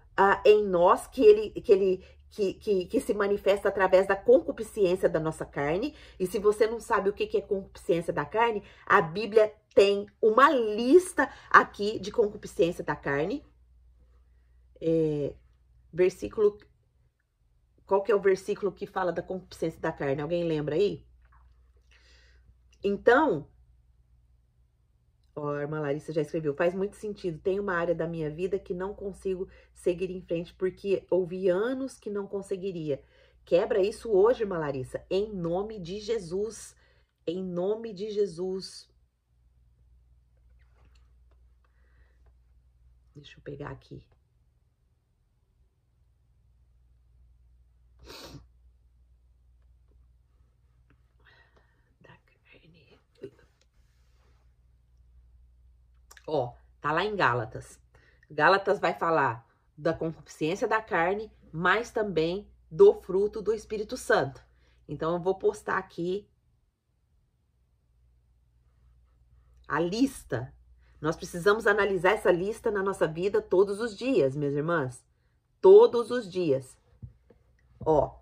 A: em nós, que se manifesta através da concupiscência da nossa carne. E se você não sabe o que é concupiscência da carne, a Bíblia tem uma lista aqui de concupiscência da carne. Qual que é o versículo que fala da concupiscência da carne? Alguém lembra aí? Então, a irmã Larissa já escreveu, faz muito sentido. Tem uma área da minha vida que não consigo seguir em frente porque ouvi anos que não conseguiria. Quebra isso hoje, irmã Larissa, em nome de Jesus. Em nome de Jesus. Deixa eu pegar aqui. Ó, tá lá em Gálatas. Gálatas vai falar da concupiscência da carne, mas também do fruto do Espírito Santo. Então, eu vou postar aqui a lista. Nós precisamos analisar essa lista na nossa vida todos os dias, minhas irmãs. Todos os dias. Ó, o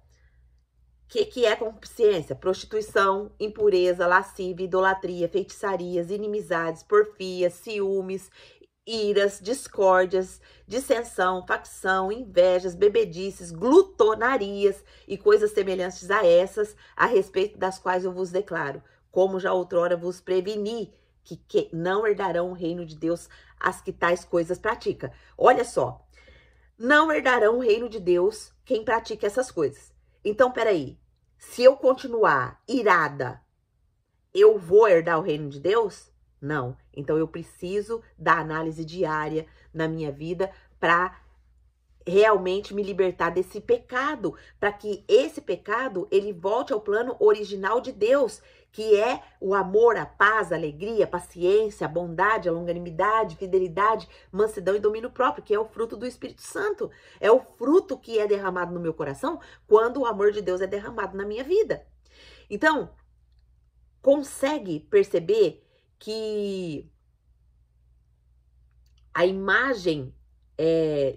A: que é concupiscência? Prostituição, impureza, lascívia, idolatria, feitiçarias, inimizades, porfias, ciúmes, iras, discórdias, dissensão, facção, invejas, bebedices, glutonarias e coisas semelhantes a essas, a respeito das quais eu vos declaro, como já outrora vos preveni, que não herdarão o reino de Deus as que tais coisas pratica. Olha só, não herdarão o reino de Deus quem pratica essas coisas. Então, peraí, se eu continuar irada, eu vou herdar o reino de Deus? Não. Então, eu preciso da análise diária na minha vida para realmente me libertar desse pecado, para que esse pecado, ele volte ao plano original de Deus, que é o amor, a paz, a alegria, a paciência, a bondade, a longanimidade, fidelidade, mansidão e domínio próprio, que é o fruto do Espírito Santo. É o fruto que é derramado no meu coração quando o amor de Deus é derramado na minha vida. Então, consegue perceber que a imagem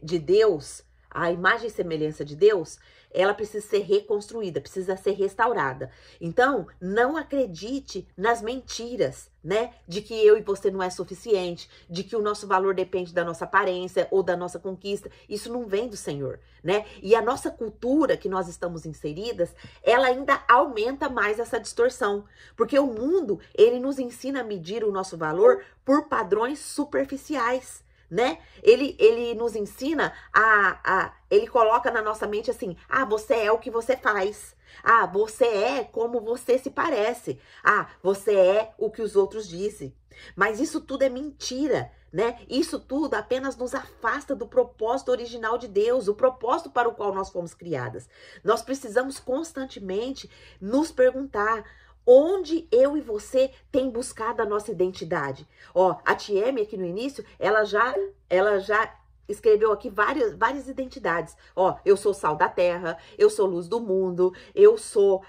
A: de Deus, a imagem e semelhança de Deus, ela precisa ser reconstruída, precisa ser restaurada. Então, não acredite nas mentiras, né? De que eu e você não é suficiente, de que o nosso valor depende da nossa aparência ou da nossa conquista. Isso não vem do Senhor, né? E a nossa cultura que nós estamos inseridas, ela ainda aumenta mais essa distorção. Porque o mundo, ele nos ensina a medir o nosso valor por padrões superficiais, né? Ele nos ensina ele coloca na nossa mente assim, você é o que você faz. Você é como você se parece. Você é o que os outros dizem. Mas isso tudo é mentira, né? Isso tudo apenas nos afasta do propósito original de Deus, o propósito para o qual nós fomos criadas. Nós precisamos constantemente nos perguntar: onde eu e você tem buscado a nossa identidade? A Tieme aqui no início, ela já escreveu aqui várias identidades. Eu sou sal da terra, eu sou luz do mundo, eu sou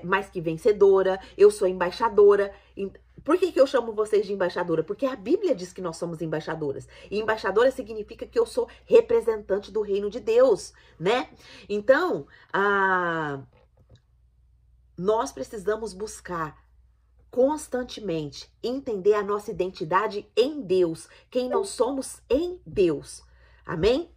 A: mais que vencedora, eu sou embaixadora. Por que eu chamo vocês de embaixadora? Porque a Bíblia diz que nós somos embaixadoras. E embaixadora significa que eu sou representante do reino de Deus, né? Então, nós precisamos buscar constantemente entender a nossa identidade em Deus, quem nós somos em Deus. Amém?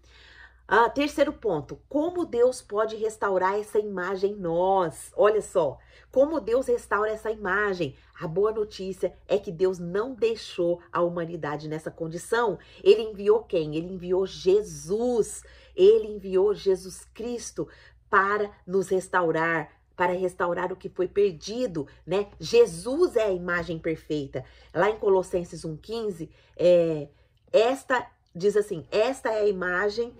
A: Terceiro ponto, como Deus pode restaurar essa imagem em nós? Olha só, como Deus restaura essa imagem? A boa notícia é que Deus não deixou a humanidade nessa condição. Ele enviou quem? Ele enviou Jesus. Ele enviou Jesus Cristo para nos restaurar, para restaurar o que foi perdido, né? Jesus é a imagem perfeita. Lá em Colossenses 1,15, diz assim, esta é a imagem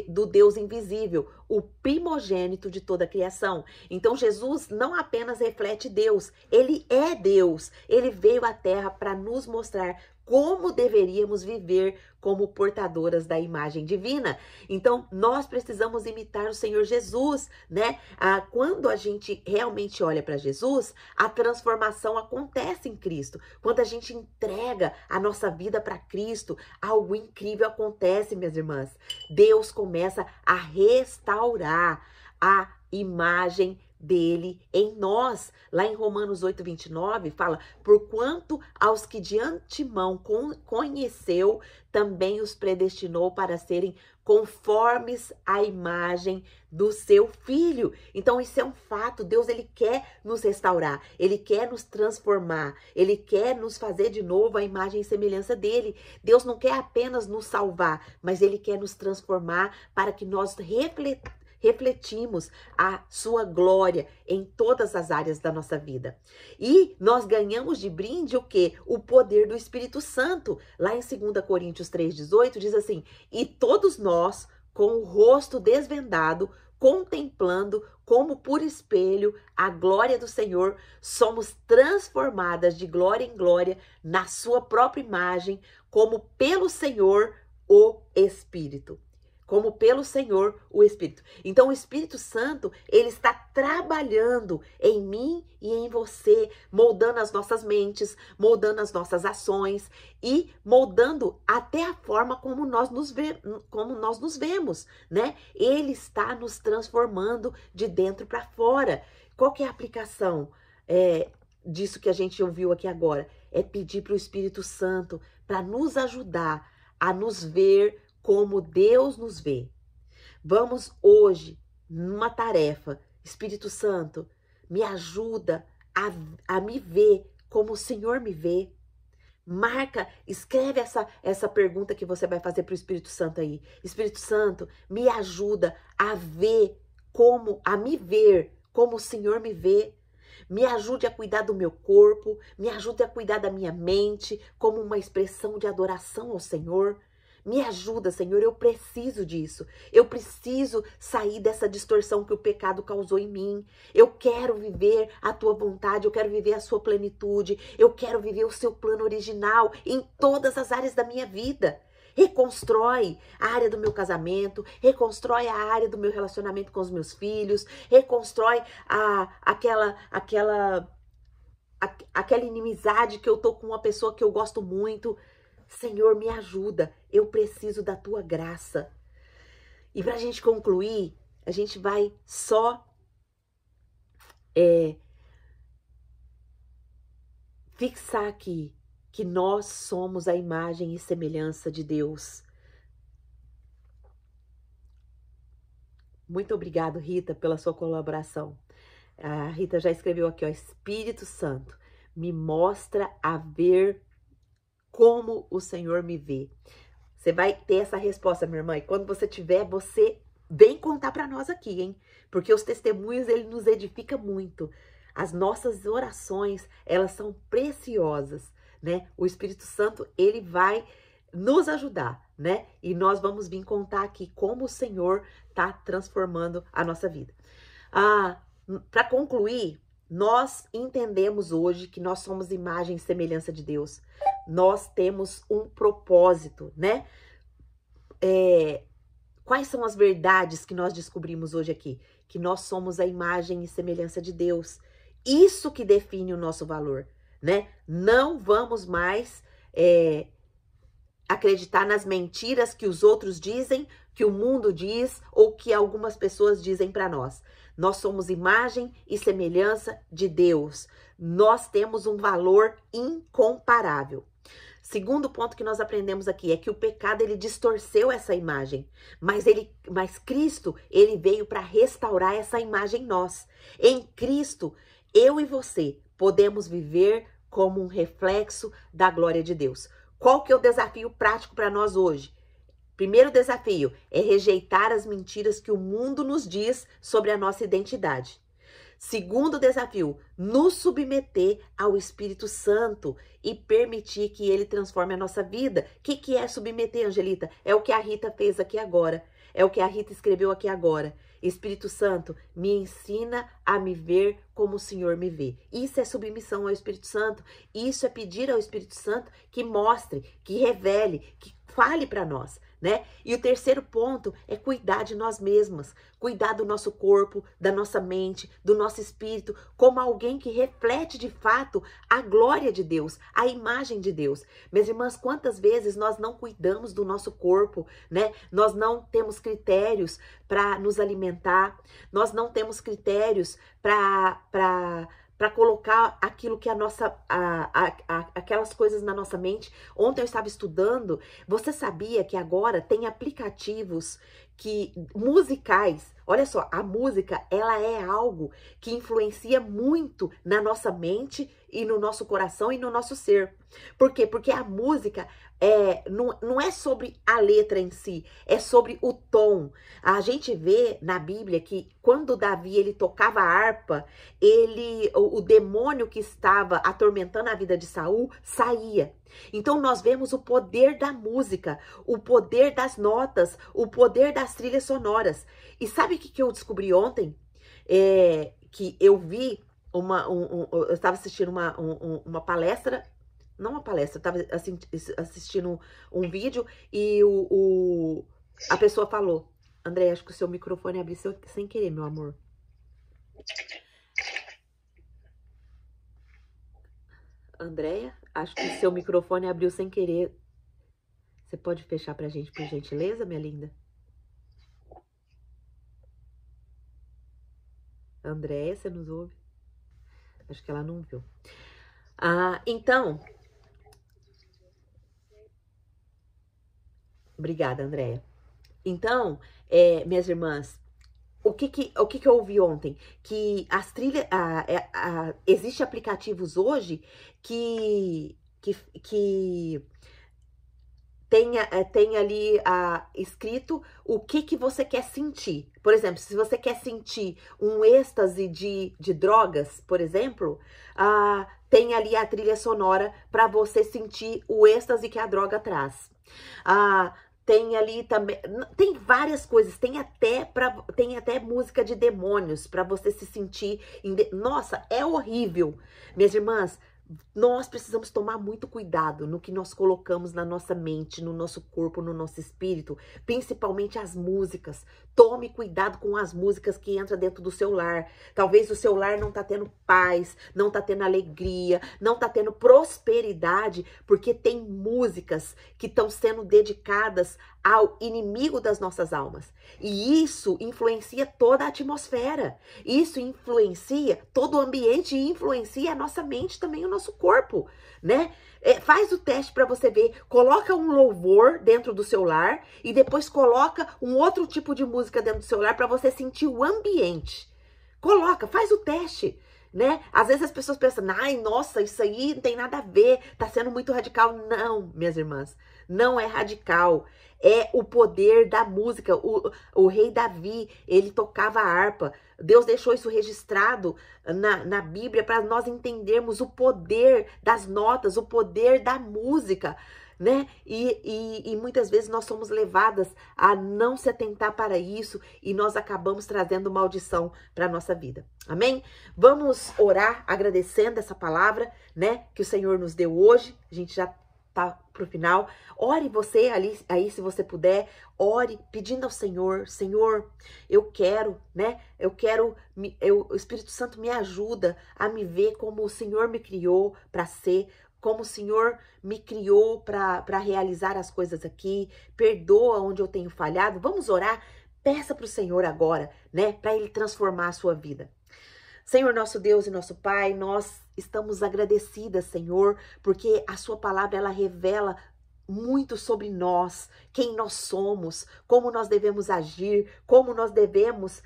A: do Deus invisível, o primogênito de toda a criação. Então Jesus não apenas reflete Deus, ele é Deus. Ele veio à Terra para nos mostrar como deveríamos viver como portadoras da imagem divina. Então, nós precisamos imitar o Senhor Jesus, né? Quando a gente realmente olha para Jesus, a transformação acontece em Cristo. Quando a gente entrega a nossa vida para Cristo, algo incrível acontece, minhas irmãs. Deus começa a restaurar a imagem dele em nós. Lá em Romanos 8:29 fala, porquanto aos que de antemão conheceu, também os predestinou para serem conformes à imagem do seu Filho. Então isso é um fato, Deus ele quer nos restaurar, ele quer nos transformar, ele quer nos fazer de novo a imagem e semelhança dele. Deus não quer apenas nos salvar, mas ele quer nos transformar para que nós refletimos a sua glória em todas as áreas da nossa vida. E nós ganhamos de brinde o quê? O poder do Espírito Santo. Lá em 2 Coríntios 3:18 diz assim, e todos nós, com o rosto desvendado, contemplando como por espelho a glória do Senhor, somos transformadas de glória em glória na sua própria imagem, como pelo Senhor o Espírito. Como pelo Senhor o Espírito. Então o Espírito Santo, ele está trabalhando em mim e em você, moldando as nossas mentes, moldando as nossas ações e moldando até a forma como nós nos vemos, né? Ele está nos transformando de dentro para fora. Qual que é a aplicação disso que a gente ouviu aqui agora? É pedir para o Espírito Santo para nos ajudar a nos ver como Deus nos vê. Vamos hoje numa tarefa. Espírito Santo, me ajuda a me ver como o Senhor me vê. Marca, escreve essa pergunta que você vai fazer para o Espírito Santo aí. Espírito Santo, me ajuda a me ver como o Senhor me vê. Me ajude a cuidar do meu corpo, me ajude a cuidar da minha mente como uma expressão de adoração ao Senhor. Me ajuda, Senhor, eu preciso disso. Eu preciso sair dessa distorção que o pecado causou em mim. Eu quero viver a tua vontade, eu quero viver a sua plenitude, eu quero viver o seu plano original em todas as áreas da minha vida. Reconstrói a área do meu casamento, reconstrói a área do meu relacionamento com os meus filhos, reconstrói aquela inimizade que eu tô com uma pessoa que eu gosto muito. Senhor, me ajuda, eu preciso da tua graça. E para a gente concluir, a gente vai só fixar aqui que nós somos a imagem e semelhança de Deus. Muito obrigado, Rita, pela sua colaboração. A Rita já escreveu aqui, ó, Espírito Santo, me mostra a ver como o Senhor me vê. Você vai ter essa resposta, minha irmã, e quando você tiver, você vem contar para nós aqui, hein? Porque os testemunhos, ele nos edifica muito. As nossas orações, elas são preciosas, né? O Espírito Santo, ele vai nos ajudar, né? E nós vamos vir contar aqui como o Senhor tá transformando a nossa vida. Para concluir, nós entendemos hoje que nós somos imagem e semelhança de Deus. Nós temos um propósito, né? Quais são as verdades que nós descobrimos hoje aqui? Que nós somos a imagem e semelhança de Deus. Isso que define o nosso valor, né? Não vamos mais acreditar nas mentiras que os outros dizem, que o mundo diz ou que algumas pessoas dizem para nós. Nós somos imagem e semelhança de Deus. Nós temos um valor incomparável. Segundo ponto que nós aprendemos aqui é que o pecado, ele distorceu essa imagem, mas Cristo, ele veio para restaurar essa imagem em nós. Em Cristo, eu e você podemos viver como um reflexo da glória de Deus. Qual que é o desafio prático para nós hoje? Primeiro desafio é rejeitar as mentiras que o mundo nos diz sobre a nossa identidade. Segundo desafio, nos submeter ao Espírito Santo e permitir que ele transforme a nossa vida. O que é submeter, Angelita? É o que a Rita fez aqui agora. É o que a Rita escreveu aqui agora. Espírito Santo, me ensina a me ver como o Senhor me vê. Isso é submissão ao Espírito Santo. Isso é pedir ao Espírito Santo que mostre, que revele, que fale para nós, né? E o terceiro ponto é cuidar de nós mesmas, cuidar do nosso corpo, da nossa mente, do nosso espírito, como alguém que reflete de fato a glória de Deus, a imagem de Deus. Minhas irmãs, quantas vezes nós não cuidamos do nosso corpo, né? Nós não temos critérios para nos alimentar, nós não temos critérios para colocar aquilo que aquelas coisas na nossa mente. Ontem eu estava estudando, você sabia que agora tem aplicativos musicais, olha só, a música, ela é algo que influencia muito na nossa mente e no nosso coração e no nosso ser. Por quê? Porque a música não é sobre a letra em si, é sobre o tom. A gente vê na Bíblia que quando Davi ele tocava a harpa, o demônio que estava atormentando a vida de Saul saía. Então nós vemos o poder da música, o poder das notas, o poder das trilhas sonoras. E sabe o que eu descobri ontem? Que eu vi eu estava assistindo uma palestra. Não uma palestra, eu estava assistindo um vídeo e a pessoa falou: André, acho que o seu microfone abriu sem querer, meu amor. Andréia, acho que o seu microfone abriu sem querer. Você pode fechar pra gente, por gentileza, minha linda? Andréia, você nos ouve? Acho que ela não viu. Então... Obrigada, Andréia. Então, minhas irmãs, o que eu ouvi ontem? Que as trilhas... Existem aplicativos hoje que tem ali escrito o que você quer sentir. Por exemplo, se você quer sentir um êxtase de drogas, por exemplo, tem ali a trilha sonora para você sentir o êxtase que a droga traz. Tem ali também, tem várias coisas, tem até música de demônios para você se sentir, nossa, é horrível. Minhas irmãs, nós precisamos tomar muito cuidado no que nós colocamos na nossa mente, no nosso corpo, no nosso espírito, principalmente as músicas. Tome cuidado com as músicas que entram dentro do seu lar. Talvez o seu lar não tá tendo paz, não tá tendo alegria, não tá tendo prosperidade, porque tem músicas que estão sendo dedicadas ao inimigo das nossas almas. E isso influencia toda a atmosfera. Isso influencia todo o ambiente e influencia a nossa mente também, o nosso corpo, né? Faz o teste para você ver. Coloca um louvor dentro do seu lar e depois coloca um outro tipo de música dentro do seu lar para você sentir o ambiente. Coloca, faz o teste, né? Às vezes as pessoas pensam, ai, nossa, isso aí não tem nada a ver, tá sendo muito radical. Não, minhas irmãs, não é radical. É o poder da música. O rei Davi, ele tocava a harpa. Deus deixou isso registrado na Bíblia para nós entendermos o poder das notas, o poder da música, né? E muitas vezes nós somos levadas a não se atentar para isso e nós acabamos trazendo maldição para a nossa vida. Amém? Vamos orar agradecendo essa palavra, né? Que o Senhor nos deu hoje. A gente já tá pro final. Ore você aí, se você puder, ore pedindo ao Senhor, Senhor, eu quero, né? O Espírito Santo me ajuda a me ver como o Senhor me criou para ser, como o Senhor me criou para realizar as coisas aqui. Perdoa onde eu tenho falhado. Vamos orar. Peça para o Senhor agora, né? Para Ele transformar a sua vida. Senhor, nosso Deus e nosso Pai, nós estamos agradecidas, Senhor, porque a sua palavra, ela revela muito sobre nós, quem nós somos, como nós devemos agir, como nós devemos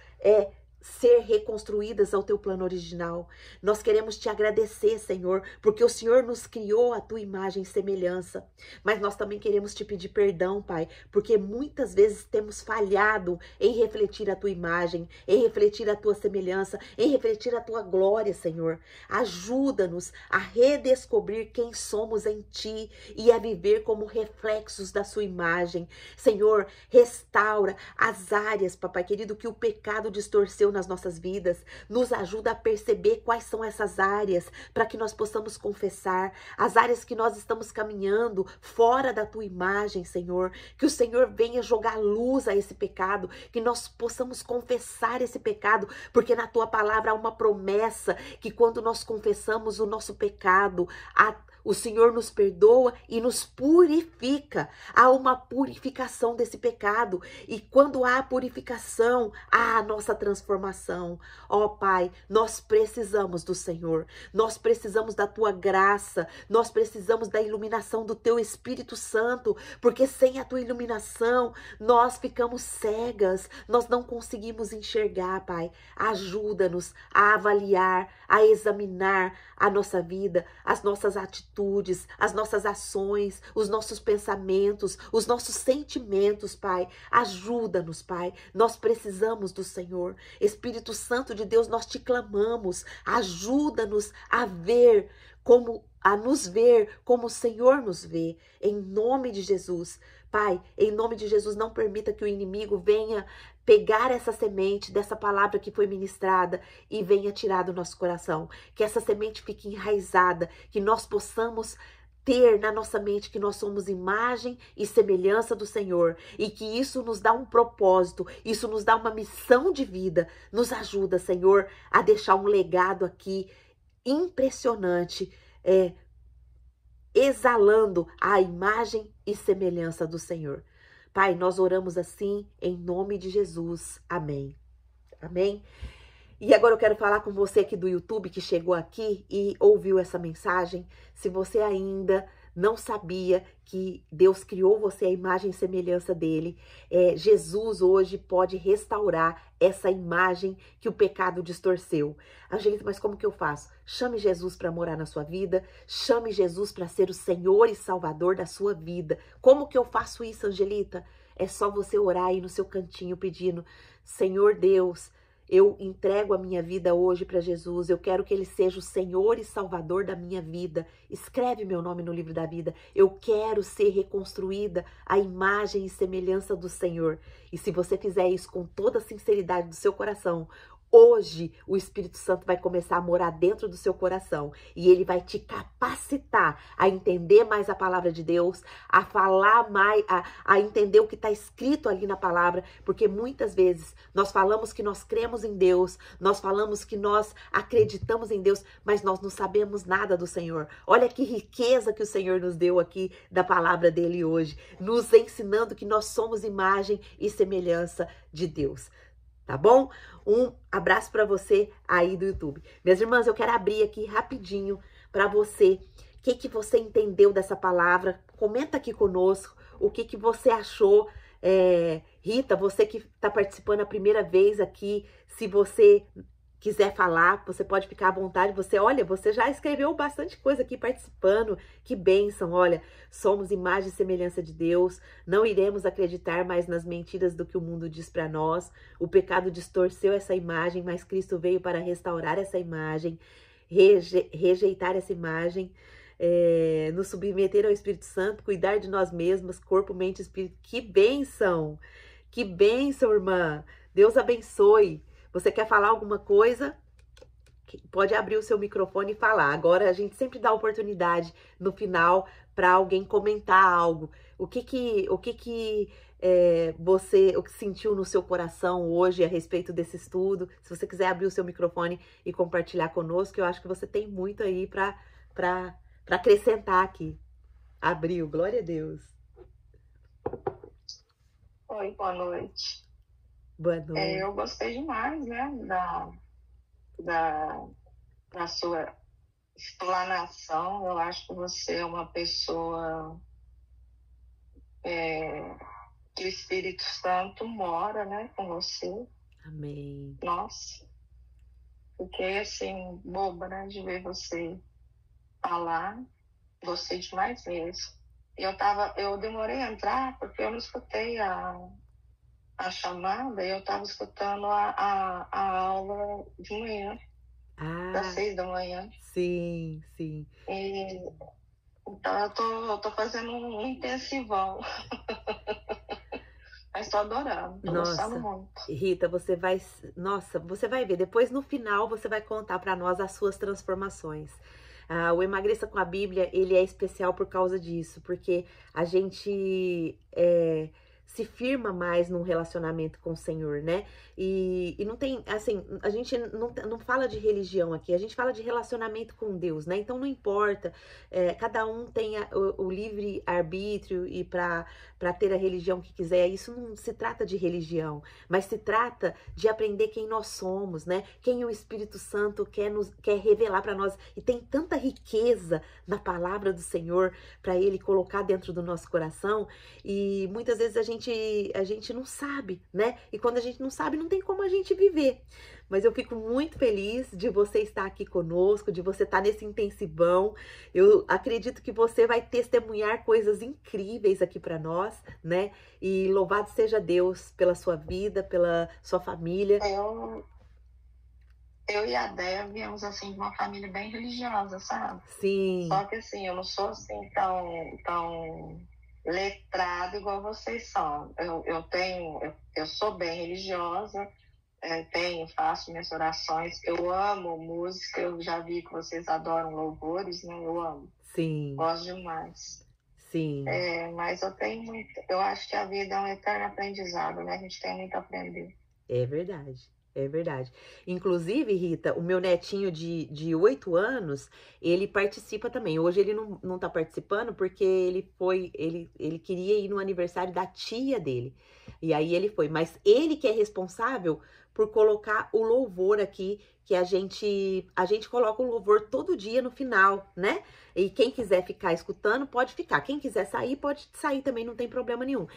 A: ser reconstruídas ao teu plano original. Nós queremos te agradecer, Senhor, porque o Senhor nos criou a tua imagem e semelhança, mas nós também queremos te pedir perdão, Pai, porque muitas vezes temos falhado em refletir a tua imagem, em refletir a tua semelhança, em refletir a tua glória, Senhor. Ajuda-nos a redescobrir quem somos em ti e a viver como reflexos da sua imagem. Senhor, restaura as áreas, papai querido, que o pecado distorceu nas nossas vidas. Nos ajuda a perceber quais são essas áreas para que nós possamos confessar, as áreas que nós estamos caminhando fora da tua imagem, Senhor. Que o Senhor venha jogar luz a esse pecado, que nós possamos confessar esse pecado, porque na tua palavra há uma promessa que quando nós confessamos o nosso pecado, o Senhor nos perdoa e nos purifica. Há uma purificação desse pecado. E quando há purificação, há a nossa transformação. Ó Pai, nós precisamos do Senhor. Nós precisamos da tua graça. Nós precisamos da iluminação do teu Espírito Santo. Porque sem a tua iluminação, nós ficamos cegas. Nós não conseguimos enxergar, Pai. Ajuda-nos a avaliar, a examinar a nossa vida, as nossas atitudes, as nossas ações, os nossos pensamentos, os nossos sentimentos, Pai. Ajuda-nos, Pai. Nós precisamos do Senhor. Espírito Santo de Deus, nós te clamamos. Ajuda-nos a nos ver como o Senhor nos vê. Em nome de Jesus. Pai, em nome de Jesus, não permita que o inimigo venha pegar essa semente dessa palavra que foi ministrada e venha tirar do nosso coração. Que essa semente fique enraizada, que nós possamos ter na nossa mente que nós somos imagem e semelhança do Senhor e que isso nos dá um propósito, isso nos dá uma missão de vida. Nos ajuda, Senhor, a deixar um legado aqui impressionante, exalando a imagem e semelhança do Senhor. Pai, nós oramos assim em nome de Jesus. Amém. Amém. E agora eu quero falar com você aqui do YouTube que chegou aqui e ouviu essa mensagem. Se você ainda não sabia que Deus criou você à imagem e semelhança dele, Jesus hoje pode restaurar essa imagem que o pecado distorceu. Angelita, mas como que eu faço? Chame Jesus para morar na sua vida, chame Jesus para ser o Senhor e Salvador da sua vida. Como que eu faço isso, Angelita? É só você orar aí no seu cantinho pedindo: Senhor Deus, eu entrego a minha vida hoje para Jesus. Eu quero que Ele seja o Senhor e Salvador da minha vida. Escreve meu nome no livro da vida. Eu quero ser reconstruída à imagem e semelhança do Senhor. E se você fizer isso com toda a sinceridade do seu coração, hoje o Espírito Santo vai começar a morar dentro do seu coração e ele vai te capacitar a entender mais a palavra de Deus, a falar mais, a entender o que está escrito ali na palavra, porque muitas vezes nós falamos que nós cremos em Deus, nós falamos que nós acreditamos em Deus, mas nós não sabemos nada do Senhor. Olha que riqueza que o Senhor nos deu aqui da palavra dele hoje, nos ensinando que nós somos imagem e semelhança de Deus. Tá bom? Um abraço para você aí do YouTube. Minhas irmãs, eu quero abrir aqui rapidinho para você. O que você entendeu dessa palavra? Comenta aqui conosco o que você achou. Rita, você que está participando a primeira vez aqui, se você quiser falar, você pode ficar à vontade. Você já escreveu bastante coisa aqui participando. Que bênção, olha. Somos imagem e semelhança de Deus. Não iremos acreditar mais nas mentiras do que o mundo diz para nós. O pecado distorceu essa imagem, mas Cristo veio para restaurar essa imagem, rejeitar essa imagem, nos submeter ao Espírito Santo, cuidar de nós mesmas, corpo, mente e espírito. Que bênção! Que bênção, irmã! Deus abençoe. Você quer falar alguma coisa? Pode abrir o seu microfone e falar. Agora a gente sempre dá oportunidade no final para alguém comentar algo. O que você sentiu no seu coração hoje a respeito desse estudo? Se você quiser abrir o seu microfone e compartilhar conosco, eu acho que você tem muito aí para acrescentar aqui. Abriu, glória a Deus.
B: Oi, boa noite.
A: Boa noite.
B: Eu gostei demais, né, da sua explanação. Eu acho que você é uma pessoa que o Espírito Santo mora, né, com você.
A: Amém.
B: Nossa, fiquei assim, boba, né, de ver você falar. Gostei demais mesmo. Eu demorei a entrar porque eu não escutei a chamada, e eu estava escutando a aula de manhã, das
A: Ah,
B: 6 da manhã.
A: sim, sim.
B: E, então eu tô fazendo um intensivão, mas tô adorando, tô gostando
A: Nossa,
B: muito.
A: Rita, nossa, você vai ver. Depois no final você vai contar para nós as suas transformações. Ah, o Emagreça com a Bíblia, ele é especial por causa disso, porque a gente se firma mais num relacionamento com o Senhor, né? E não tem, assim, a gente não fala de religião aqui, a gente fala de relacionamento com Deus, né? Então não importa, cada um tem o livre arbítrio e para ter a religião que quiser. Isso não se trata de religião, mas se trata de aprender quem nós somos, né? Quem o Espírito Santo quer revelar para nós. E tem tanta riqueza na palavra do Senhor para ele colocar dentro do nosso coração, e muitas vezes a gente não sabe, né? E quando a gente não sabe, não tem como a gente viver. Mas eu fico muito feliz de você estar aqui conosco, de você estar nesse intensivão. Eu acredito que você vai testemunhar coisas incríveis aqui para nós, né? E louvado seja Deus pela sua vida, pela sua família.
B: Eu e a Déia viemos assim de uma família bem religiosa, sabe?
A: Sim,
B: Só que assim, eu não sou assim tão letrada igual vocês são. Eu sou bem religiosa, faço minhas orações, eu amo música, eu já vi que vocês adoram louvores, né? Eu amo,
A: sim,
B: gosto demais.
A: sim.
B: Mas eu acho que a vida é um eterno aprendizado, né? A gente tem muito a aprender.
A: É verdade. É verdade. Inclusive, Rita, o meu netinho de 8 anos, ele participa também. Hoje ele não tá participando porque ele queria ir no aniversário da tia dele. E aí ele foi. Mas ele que é responsável por colocar o louvor aqui, que a gente coloca o louvor todo dia no final, né? E quem quiser ficar escutando, pode ficar. Quem quiser sair, pode sair também, não tem problema nenhum.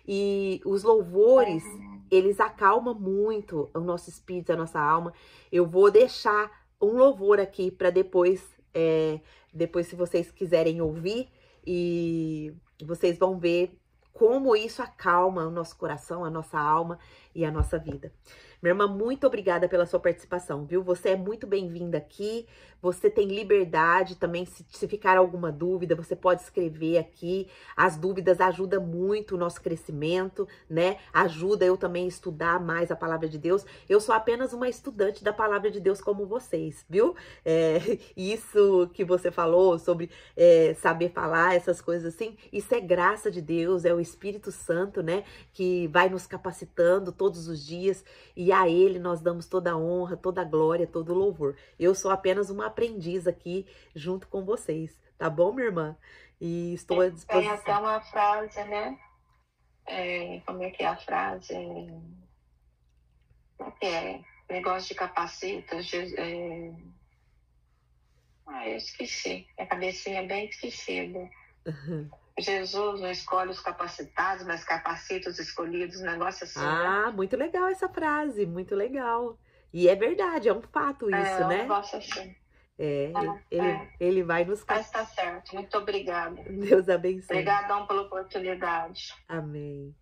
A: E os louvores, eles acalmam muito o nosso espírito, a nossa alma. Eu vou deixar um louvor aqui para depois se vocês quiserem ouvir, e vocês vão ver como isso acalma o nosso coração, a nossa alma e a nossa vida. Minha irmã, muito obrigada pela sua participação, viu? Você é muito bem-vinda aqui. Você tem liberdade também, se ficar alguma dúvida, você pode escrever aqui. As dúvidas ajudam muito o nosso crescimento, né? Ajuda eu também a estudar mais a palavra de Deus. Eu sou apenas uma estudante da palavra de Deus como vocês, viu? Isso que você falou sobre saber falar, essas coisas assim, isso é graça de Deus, é o Espírito Santo, né? Que vai nos capacitando todos os dias, e a Ele nós damos toda a honra, toda a glória, todo o louvor. Eu sou apenas uma aprendiz aqui junto com vocês, tá bom, minha irmã? E estou à
B: Tem até
A: disposição.
B: uma frase, né? Como é que é a frase? Como é que é? Negócio de capacita. Eu esqueci. Minha cabecinha é bem esquecida. Jesus não escolhe os capacitados, mas capacita os escolhidos, um negócio assim, né?
A: Ah, muito legal essa frase, muito legal. E é verdade, é um fato isso,
B: É um
A: né?
B: negócio assim.
A: Ele vai nos
B: Mas tá certo. Muito obrigada.
A: Deus abençoe.
B: Obrigadão pela oportunidade.
A: Amém.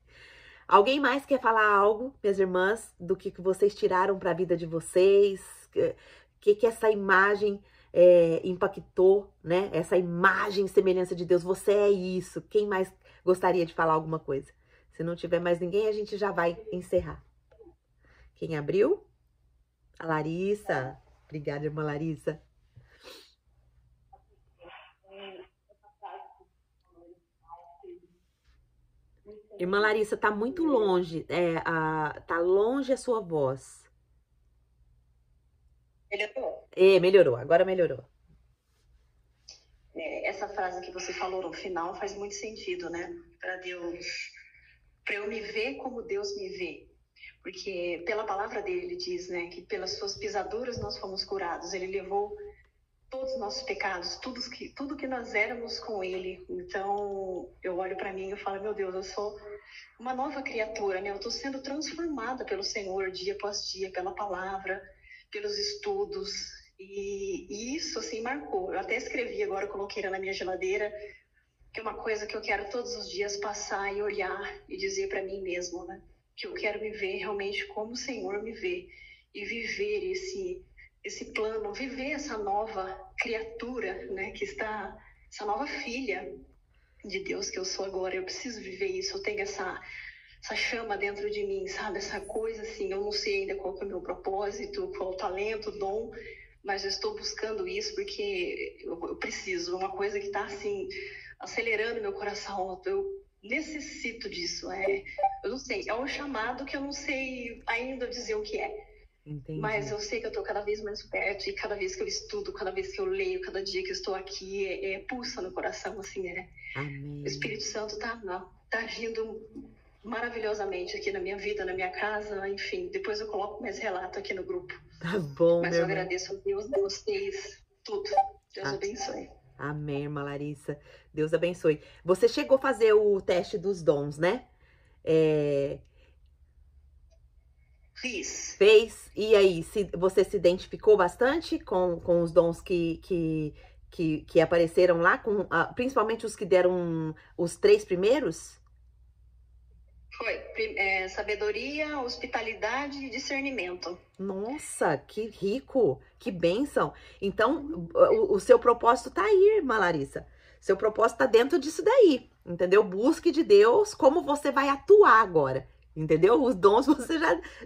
A: Alguém mais quer falar algo, minhas irmãs, do que vocês tiraram para a vida de vocês? Que essa imagem impactou, né? Essa imagem e semelhança de Deus. Você é isso. Quem mais gostaria de falar alguma coisa? Se não tiver mais ninguém, a gente já vai encerrar. Quem abriu? A Larissa. Obrigada, irmã Larissa. Irmã Larissa, tá muito longe. Tá longe a sua voz.
B: Melhorou?
A: Melhorou, agora melhorou.
B: Essa frase que você falou no final faz muito sentido, né? Para eu me ver como Deus me vê.
C: Porque pela palavra dele, ele diz, né, que pelas suas pisaduras nós fomos curados. Ele levou todos os nossos pecados, tudo que nós éramos com ele. Então, eu olho para mim e falo, meu Deus, eu sou uma nova criatura, né? Eu estou sendo transformada pelo Senhor dia após dia, pela palavra, pelos estudos. E isso, assim, marcou. Eu até escrevi agora, coloquei na minha geladeira, que é uma coisa que eu quero todos os dias passar e olhar e dizer para mim mesmo, né? Que eu quero me ver realmente como o Senhor me vê e viver esse plano, viver essa nova criatura, né? Que está, essa nova filha de Deus que eu sou agora. Eu preciso viver isso, eu tenho essa chama dentro de mim, sabe? Essa coisa assim, eu não sei ainda qual que é o meu propósito, qual o talento, o dom, mas eu estou buscando isso porque eu preciso, uma coisa que está assim, acelerando meu coração, eu necessito disso, eu não sei, é um chamado que eu não sei ainda dizer o que é.
A: Entendi.
C: Mas eu sei que eu estou cada vez mais perto e cada vez que eu estudo, cada vez que eu leio, cada dia que eu estou aqui, pulsa no coração, assim,
A: Amém.
C: O Espírito Santo tá agindo maravilhosamente aqui na minha vida, na minha casa, enfim. Depois eu coloco mais relato aqui no grupo.
A: Tá bom,
C: mas eu agradeço a Deus, vocês, tudo. Deus abençoe.
A: Amém, irmã Larissa. Deus abençoe. Você chegou a fazer o teste dos dons, né?
C: Fiz.
A: Fez? E aí, você se identificou bastante com os dons que apareceram lá, principalmente os que deram os 3 primeiros?
C: Foi. Sabedoria, hospitalidade e discernimento.
A: Nossa, que rico, que bênção. Então, o seu propósito tá aí, irmã Larissa. Seu propósito tá dentro disso daí, entendeu? Busque de Deus como você vai atuar agora. Entendeu? Os dons você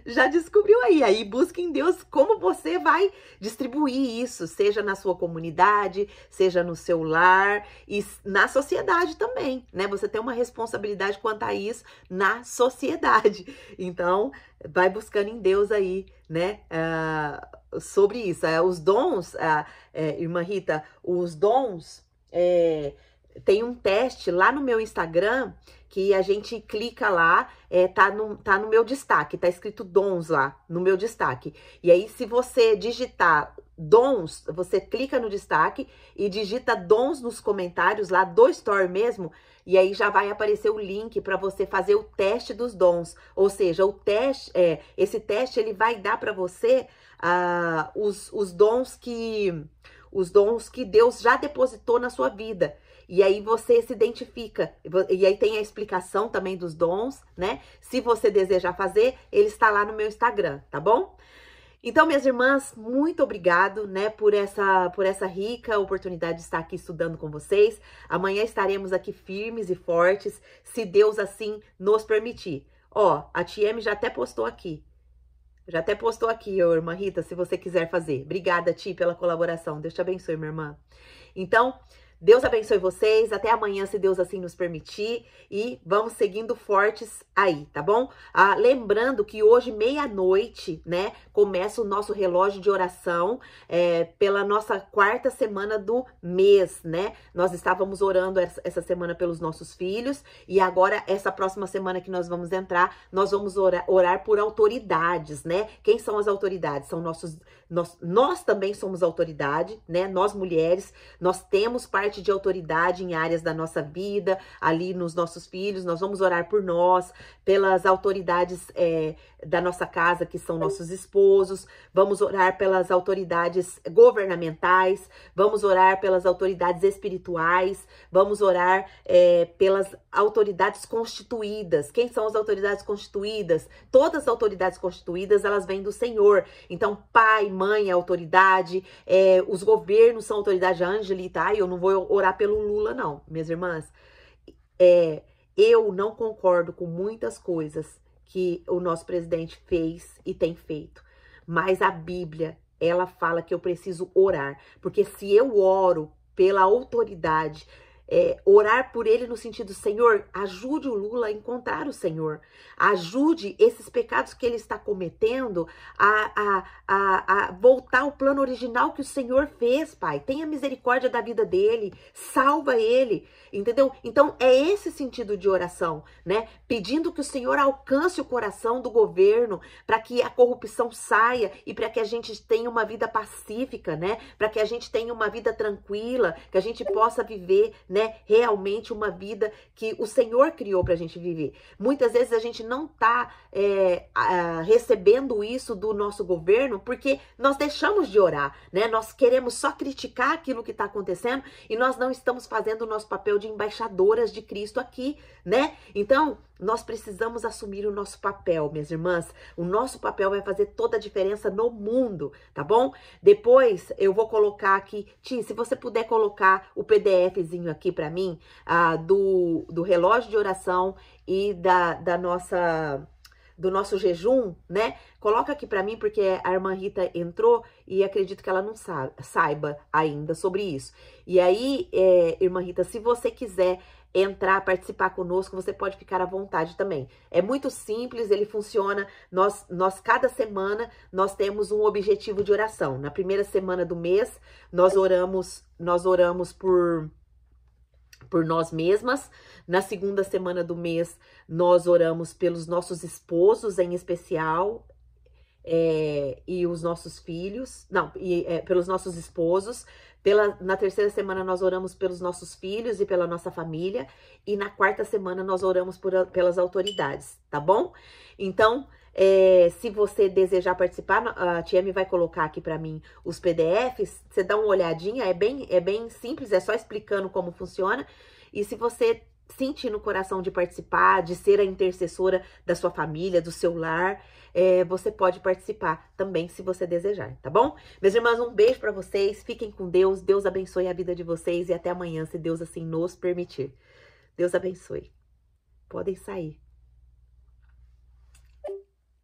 A: já descobriu aí. Aí busque em Deus como você vai distribuir isso, seja na sua comunidade, seja no seu lar e na sociedade também, né? Você tem uma responsabilidade quanto a isso na sociedade. Então, vai buscando em Deus aí, né? Sobre isso. Os dons, irmã Rita, os dons, tem um teste lá no meu Instagram que a gente clica lá, tá no meu destaque, tá escrito dons lá, no meu destaque. E aí, se você digitar dons, você clica no destaque e digita dons nos comentários lá do Store mesmo, e aí já vai aparecer o link para você fazer o teste dos dons. Ou seja, o teste, esse teste ele vai dar para você os dons que Deus já depositou na sua vida. E aí você se identifica, e aí tem a explicação também dos dons, né? Se você desejar fazer, ele está lá no meu Instagram, tá bom? Então, minhas irmãs, muito obrigado, né, por essa rica oportunidade de estar aqui estudando com vocês. Amanhã estaremos aqui firmes e fortes, se Deus assim nos permitir. Ó, a TM já até postou aqui. Irmã Rita, se você quiser fazer. Obrigada, Ti, pela colaboração. Deus te abençoe, minha irmã. Então, Deus abençoe vocês, até amanhã, se Deus assim nos permitir, e vamos seguindo fortes aí, tá bom? Lembrando que hoje, meia-noite, né, começa o nosso relógio de oração, pela nossa 4ª semana do mês, né? Nós estávamos orando essa semana pelos nossos filhos, e agora, essa próxima semana que nós vamos entrar, nós vamos orar por autoridades, né? Quem são as autoridades? São nós também somos autoridade, né? Nós mulheres, nós temos parte de autoridade em áreas da nossa vida, ali nos nossos filhos. Nós vamos orar por nós, pelas autoridades da nossa casa, que são nossos esposos. Vamos orar pelas autoridades governamentais, vamos orar pelas autoridades espirituais, vamos orar pelas autoridades constituídas. Quem são as autoridades constituídas? Todas as autoridades constituídas, elas vêm do Senhor. Então, pai, mãe é autoridade, os governos são autoridade. Angeli, tá? Eu não vou orar pelo Lula, não, minhas irmãs. Eu não concordo com muitas coisas que o nosso presidente fez e tem feito, mas a Bíblia, ela fala que eu preciso orar, porque se eu oro pela autoridade, orar por ele no sentido, Senhor, ajude o Lula a encontrar o Senhor, ajude esses pecados que ele está cometendo a voltar ao plano original que o Senhor fez, Pai. Tenha misericórdia da vida dele, salva ele, entendeu? Então, é esse sentido de oração, né? Pedindo que o Senhor alcance o coração do governo para que a corrupção saia e para que a gente tenha uma vida pacífica, né? Para que a gente tenha uma vida tranquila, que a gente possa viver, né, realmente uma vida que o Senhor criou para a gente viver. Muitas vezes a gente não está recebendo isso do nosso governo porque nós deixamos de orar, né? Nós queremos só criticar aquilo que está acontecendo e nós não estamos fazendo o nosso papel de embaixadoras de Cristo aqui, né? Então, nós precisamos assumir o nosso papel, minhas irmãs. O nosso papel vai fazer toda a diferença no mundo, tá bom? Depois eu vou colocar aqui, Tim, se você puder colocar o PDFzinho aqui para mim, do relógio de oração e do nosso jejum, né? Coloca aqui para mim, porque a irmã Rita entrou e acredito que ela não saiba ainda sobre isso. E aí, irmã Rita, se você quiser entrar, participar conosco, você pode ficar à vontade também. É muito simples, ele funciona, nós cada semana, nós temos um objetivo de oração. Na primeira semana do mês, nós oramos por nós mesmas. Na segunda semana do mês, nós oramos pelos nossos esposos em especial, e os nossos filhos, pelos nossos esposos. Na terceira semana nós oramos pelos nossos filhos e pela nossa família, e na quarta semana nós oramos pelas autoridades, tá bom? Então, se você desejar participar, a Tia Me vai colocar aqui para mim os PDFs, você dá uma olhadinha, é bem simples, é só explicando como funciona, e se você sentir no coração de participar, de ser a intercessora da sua família, do seu lar, você pode participar também, se você desejar, tá bom? Meus irmãos, um beijo para vocês, fiquem com Deus, Deus abençoe a vida de vocês e até amanhã, se Deus assim nos permitir. Deus abençoe. Podem sair.